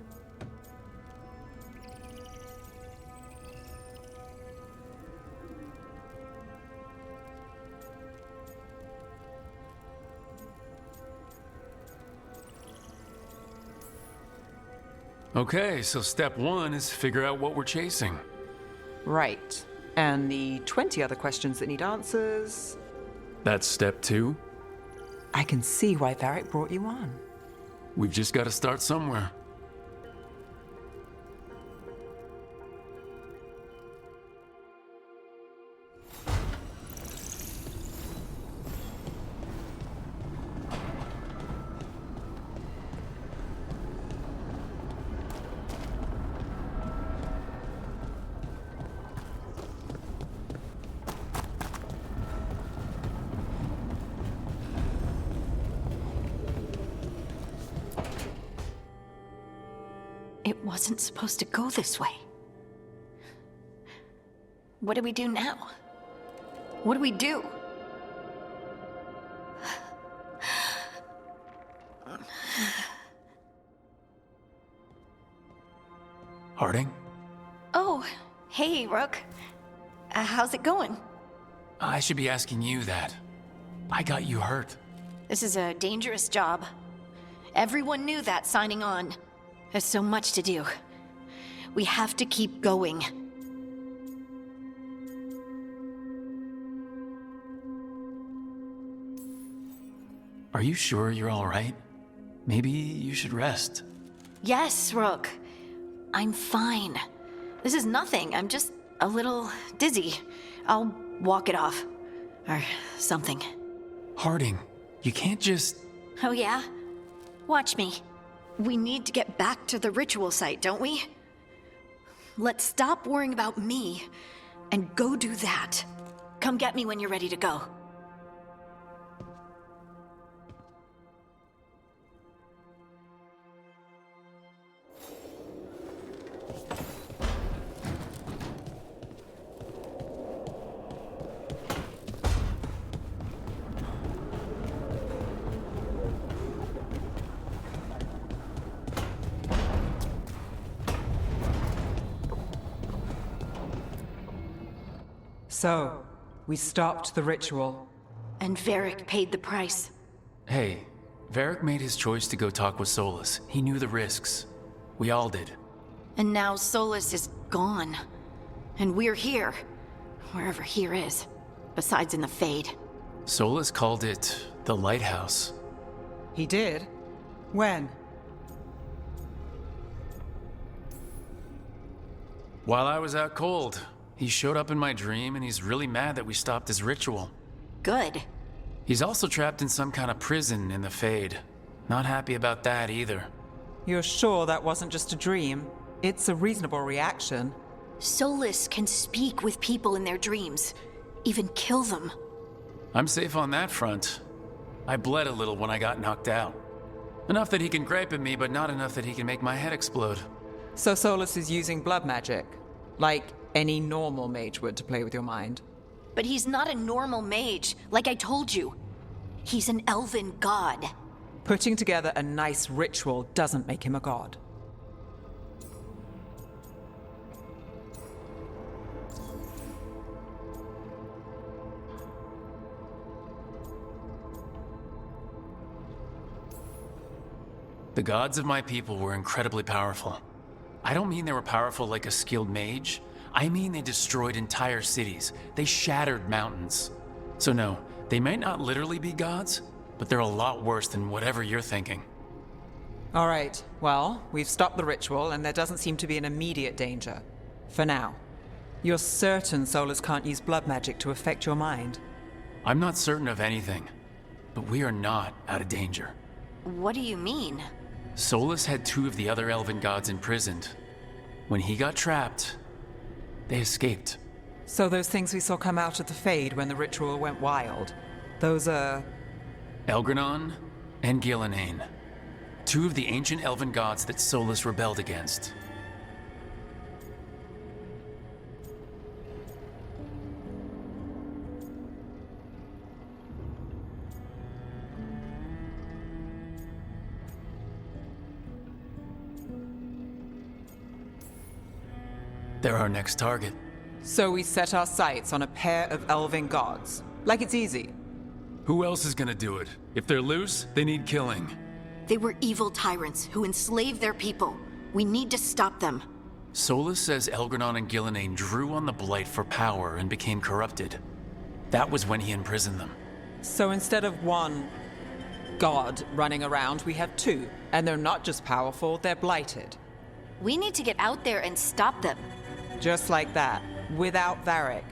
Okay, so step 1 is figure out what we're chasing. Right. And the 20 other questions that need answers... That's step 2? I can see why Varric brought you on. We've just got to start somewhere. It wasn't supposed to go this way. What do we do now? What do we do? Harding? Oh, hey, Rook. How's it going? I should be asking you that. I got you hurt. This is a dangerous job. Everyone knew that signing on. There's so much to do. We have to keep going. Are you sure you're all right? Maybe you should rest. Yes, Rook. I'm fine. This is nothing. I'm just a little dizzy. I'll walk it off. Or something. Harding, you can't just... Oh yeah? Watch me. We need to get back to the ritual site, don't we? Let's stop worrying about me and go do that. Come get me when you're ready to go. So, we stopped the ritual. And Varric paid the price. Hey, Varric made his choice to go talk with Solus. He knew the risks. We all did. And now Solus is gone. And we're here. Wherever here is. Besides in the Fade. Solus called it the Lighthouse. He did? When? While I was out cold. He showed up in my dream, and he's really mad that we stopped his ritual. Good. He's also trapped in some kind of prison in the Fade. Not happy about that either. You're sure that wasn't just a dream? It's a reasonable reaction. Solus can speak with people in their dreams. Even kill them. I'm safe on that front. I bled a little when I got knocked out. Enough that he can gripe at me, but not enough that he can make my head explode. So Solus is using blood magic? Like any normal mage would to play with your mind? But he's not a normal mage, like I told you. He's an elven god. Putting together a nice ritual doesn't make him a god. The gods of my people were incredibly powerful. I don't mean they were powerful like a skilled mage. I mean they destroyed entire cities. They shattered mountains. So no, they might not literally be gods, but they're a lot worse than whatever you're thinking. All right, well, we've stopped the ritual, and there doesn't seem to be an immediate danger. For now. You're certain Solus can't use blood magic to affect your mind? I'm not certain of anything, but we are not out of danger. What do you mean? Solus had 2 of the other elven gods imprisoned. When he got trapped, they escaped. So those things we saw come out of the Fade when the ritual went wild, those are... Elgranon and Gillenane. 2 of the ancient elven gods that Solus rebelled against. They're our next target. So we set our sights on a pair of elven gods. Like it's easy. Who else is gonna do it? If they're loose, they need killing. They were evil tyrants who enslaved their people. We need to stop them. Solus says Elgranon and Gillenane drew on the Blight for power and became corrupted. That was when he imprisoned them. So instead of 1 god running around, we have 2. And they're not just powerful, they're blighted. We need to get out there and stop them. Just like that, without Varric.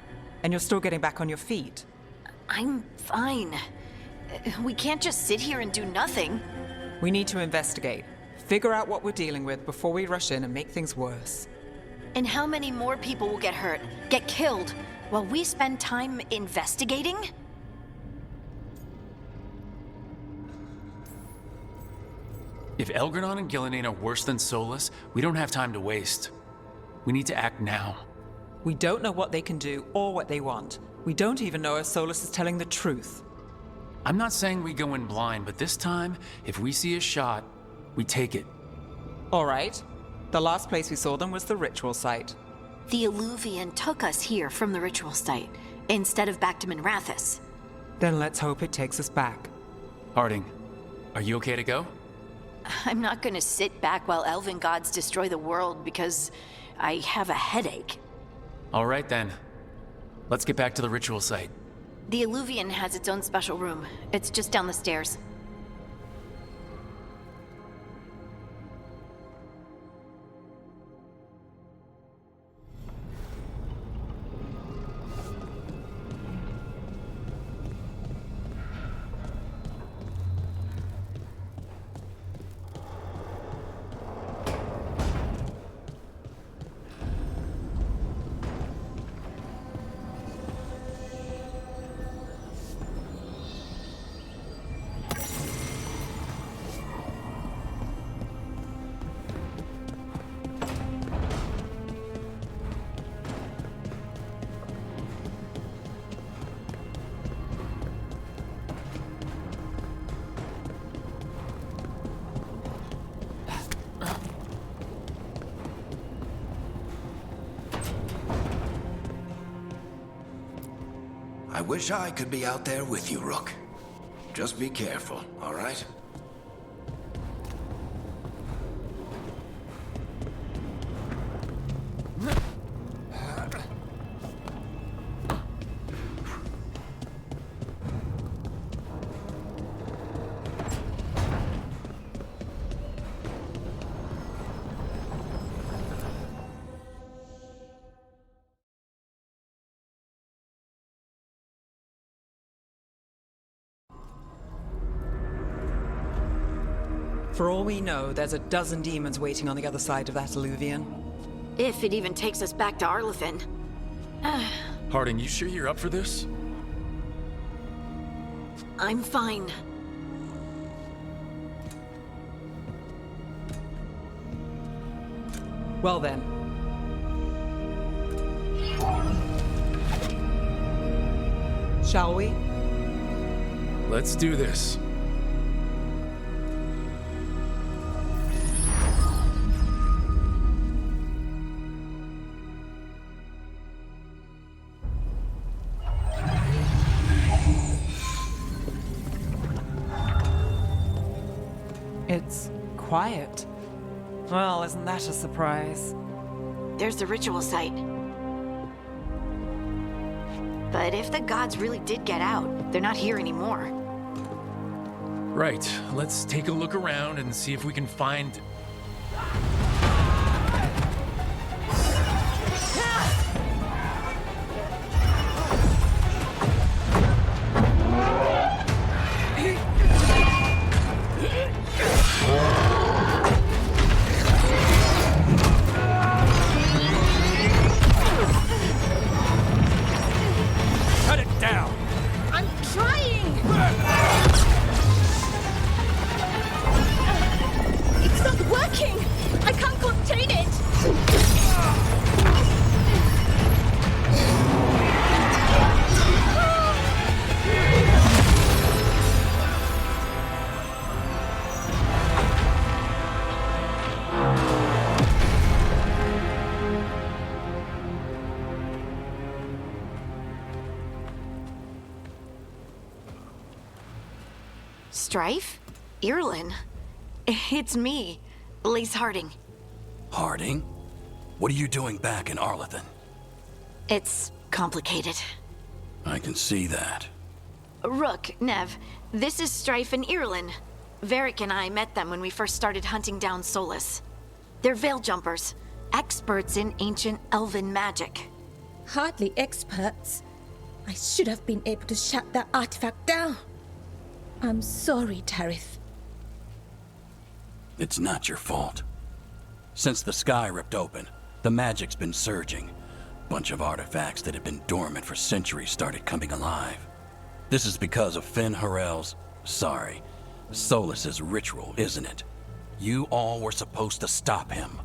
And you're still getting back on your feet. I'm fine. We can't just sit here and do nothing. We need to investigate. Figure out what we're dealing with before we rush in and make things worse. And how many more people will get hurt, get killed, while we spend time investigating? If Elgranon and Gillenane are worse than Solus, we don't have time to waste. We need to act now. We don't know what they can do or what they want. We don't even know if Solus is telling the truth. I'm not saying we go in blind, but this time, if we see a shot, we take it. All right. The last place we saw them was the ritual site. The Illuvian took us here from the ritual site, instead of back to Minrathous. Then let's hope it takes us back. Harding, are you okay to go? I'm not gonna sit back while elven gods destroy the world because I have a headache. All right then. Let's get back to the ritual site. The Illuvian has its own special room. It's just down the stairs. I wish I could be out there with you, Rook. Just be careful, all right? For all we know, there's a dozen demons waiting on the other side of that Illuvian. If it even takes us back to Arlefin. Harding, you sure you're up for this? I'm fine. Well then. Shall we? Let's do this. It's quiet. Well, isn't that a surprise? There's the ritual site. But if the gods really did get out, they're not here anymore. Right, let's take a look around and see if we can find... Cut it down! I'm trying! It's not working! I can't contain it! Strife? Irlin? It's me, Lace Harding. Harding? What are you doing back in Arlethan? It's complicated. I can see that. Rook, Nev, this is Strife and Irlin. Varric and I met them when we first started hunting down Solus. They're veil jumpers, experts in ancient elven magic. Hardly experts. I should have been able to shut that artifact down. I'm sorry, Tarith. It's not your fault. Since the sky ripped open, the magic's been surging. Bunch of artifacts that had been dormant for centuries started coming alive. This is because of Finn Harel's... Solus's ritual, isn't it? You all were supposed to stop him.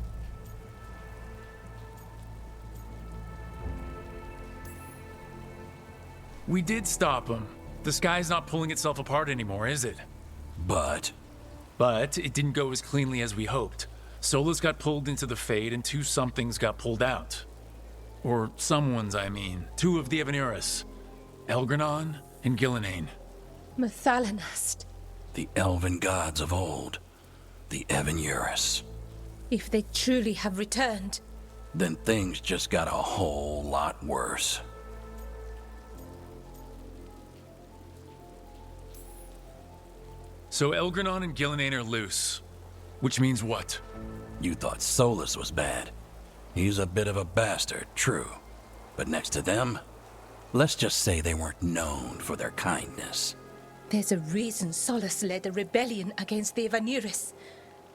We did stop him. The sky's not pulling itself apart anymore, is it? But it didn't go as cleanly as we hoped. Solus got pulled into the Fade and two somethings got pulled out. Or someone's, I mean. Two of the Evanuris. Elgranon and Gillenane. Mathalanast. The elven gods of old. The Evanuris. If they truly have returned... Then things just got a whole lot worse. So Elgranon and Gillenane are loose. Which means what? You thought Solus was bad. He's a bit of a bastard, true. But next to them, let's just say they weren't known for their kindness. There's a reason Solus led a rebellion against the Evanuris,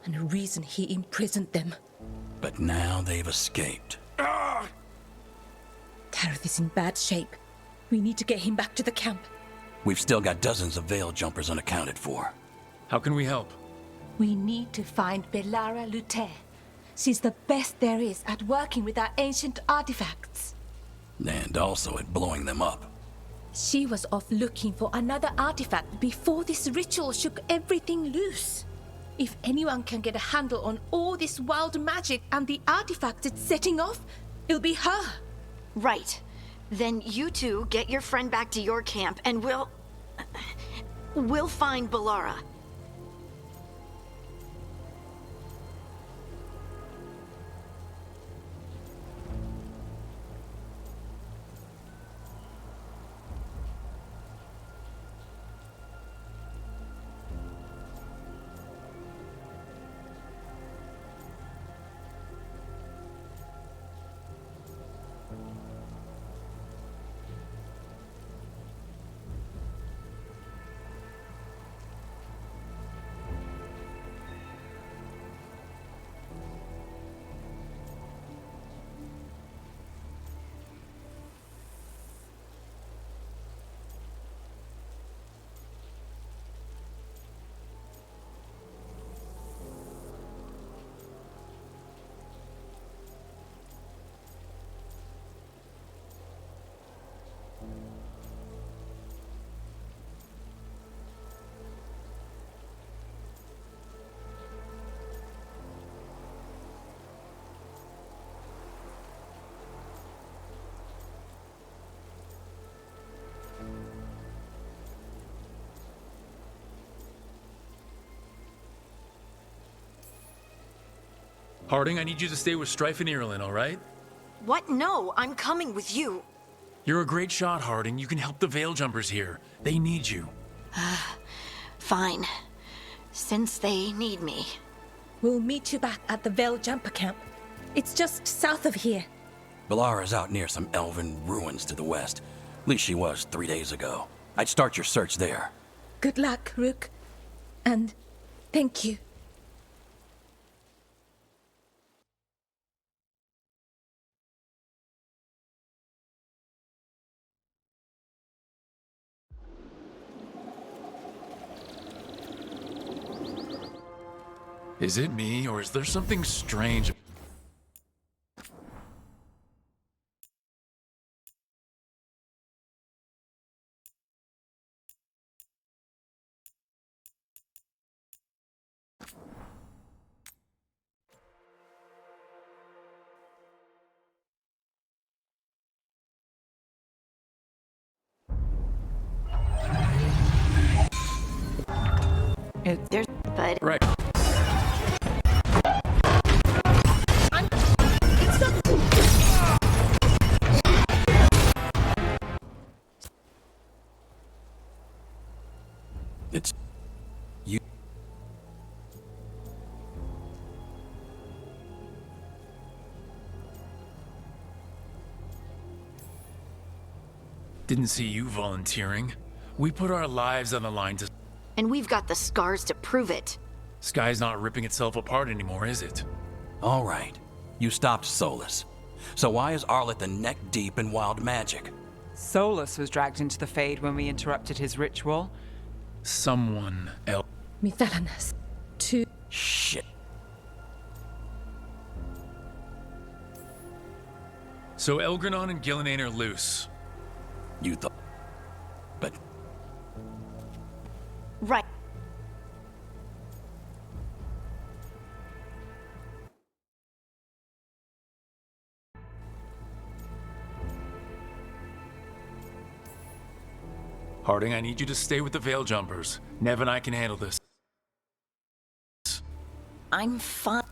and a reason he imprisoned them. But now they've escaped. Tarith is in bad shape. We need to get him back to the camp. We've still got dozens of veil jumpers unaccounted for. How can we help? We need to find Belara Lute. She's the best there is at working with our ancient artifacts. And also at blowing them up. She was off looking for another artifact before this ritual shook everything loose. If anyone can get a handle on all this wild magic and the artifacts it's setting off, it'll be her. Right. Then you two get your friend back to your camp and we'll find Belara. Harding, I need you to stay with Strife and Irulan, all right? What? No, I'm coming with you. You're a great shot, Harding. You can help the Veiljumpers here. They need you. Fine. Since they need me. We'll meet you back at the Veiljumper camp. It's just south of here. Balara's out near some elven ruins to the west. At least she was 3 days ago. I'd start your search there. Good luck, Rook. And thank you. Is it me, or is there something strange? There's but right. It's you. Didn't see you volunteering. We put our lives on the line to... And we've got the scars to prove it. Sky's not ripping itself apart anymore, is it? All right. You stopped Solus. So why is Arleth neck deep in wild magic? Solus was dragged into the Fade when we interrupted his ritual. Someone else. Mithalanas. To... Shit. So Elgranon and Gillenane are loose. You thought... But... Right. Harding, I need you to stay with the Veiljumpers. Nev and I can handle this. I'm fine.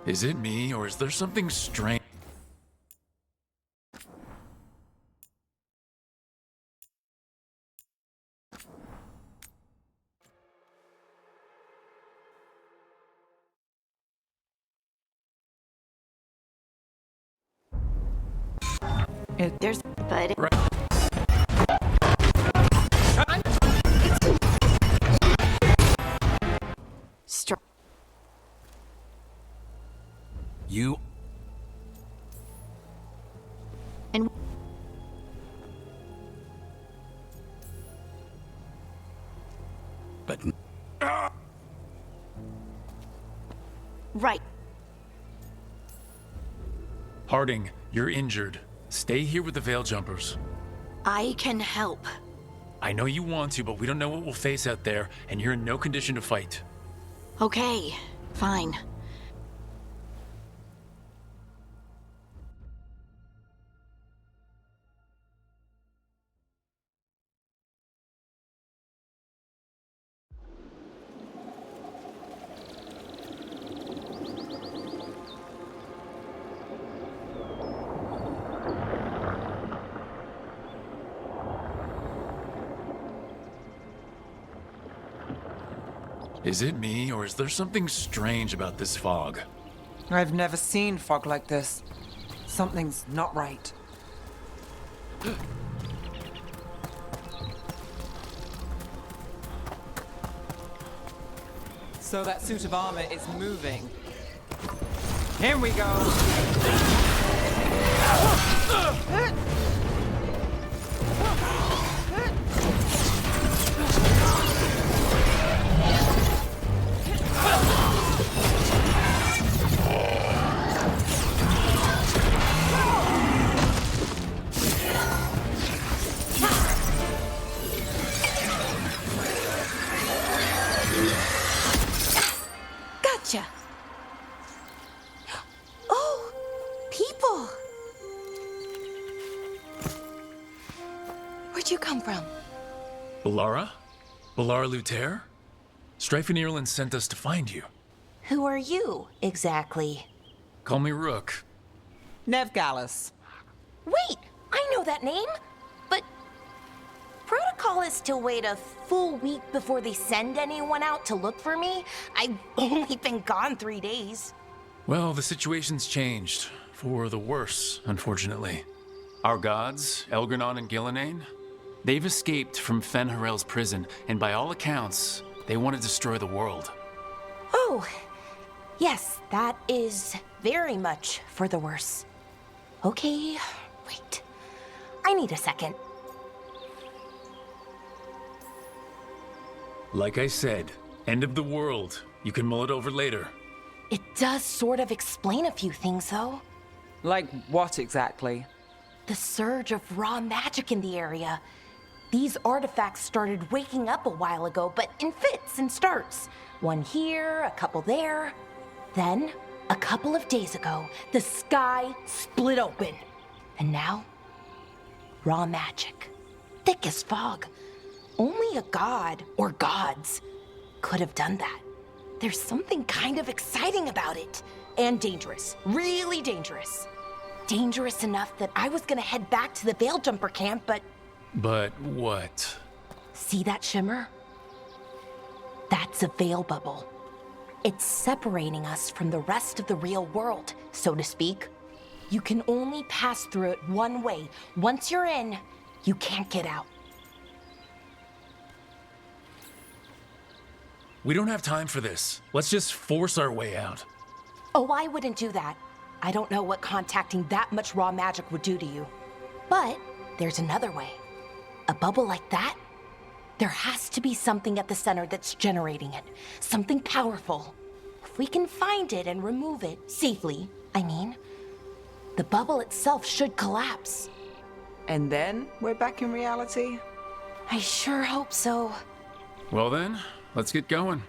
Is it me, or is there something strange? There's but right. You... And... But... Right. Harding, you're injured. Stay here with the Veiljumpers. I can help. I know you want to, but we don't know what we'll face out there, and you're in no condition to fight. Okay, fine. Is it me, or is there something strange about this fog? I've never seen fog like this. Something's not right. So that suit of armor is moving. Here we go! Where'd you come from? Balara? Balara Luther? Strife and Ireland sent us to find you. Who are you, exactly? Call me Rook. Nev Gallus. Wait, I know that name. But protocol is to wait a full week before they send anyone out to look for me. I've only been gone 3 days. Well, the situation's changed. For the worse, unfortunately. Our gods, Elgranon and Gillenane, they've escaped from Fen'Harel's prison, and by all accounts, they want to destroy the world. Oh, yes, that is very much for the worse. Okay, wait. I need a second. Like I said, end of the world. You can mull it over later. It does sort of explain a few things, though. Like what exactly? The surge of raw magic in the area. These artifacts started waking up a while ago, but in fits and starts. One here, a couple there. Then, a couple of days ago, the sky split open. And now, raw magic. Thick as fog. Only a god, or gods, could have done that. There's something kind of exciting about it. And dangerous. Really dangerous. Dangerous enough that I was gonna head back to the Veilgjumper camp, but... But what? See that shimmer? That's a veil bubble. It's separating us from the rest of the real world, so to speak. You can only pass through it one way. Once you're in, you can't get out. We don't have time for this. Let's just force our way out. Oh, I wouldn't do that. I don't know what contacting that much raw magic would do to you. But there's another way. A bubble like that? There has to be something at the center that's generating it. Something powerful. If we can find it and remove it, safely, I mean, the bubble itself should collapse. And then we're back in reality? I sure hope so. Well then, let's get going.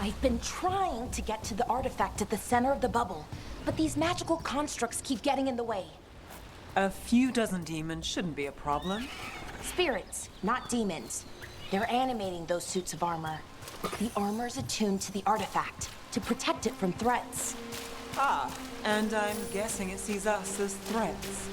I've been trying to get to the artifact at the center of the bubble, but these magical constructs keep getting in the way. A few dozen demons shouldn't be a problem. Spirits, not demons. They're animating those suits of armor. The armor's attuned to the artifact, to protect it from threats. Ah, and I'm guessing it sees us as threats.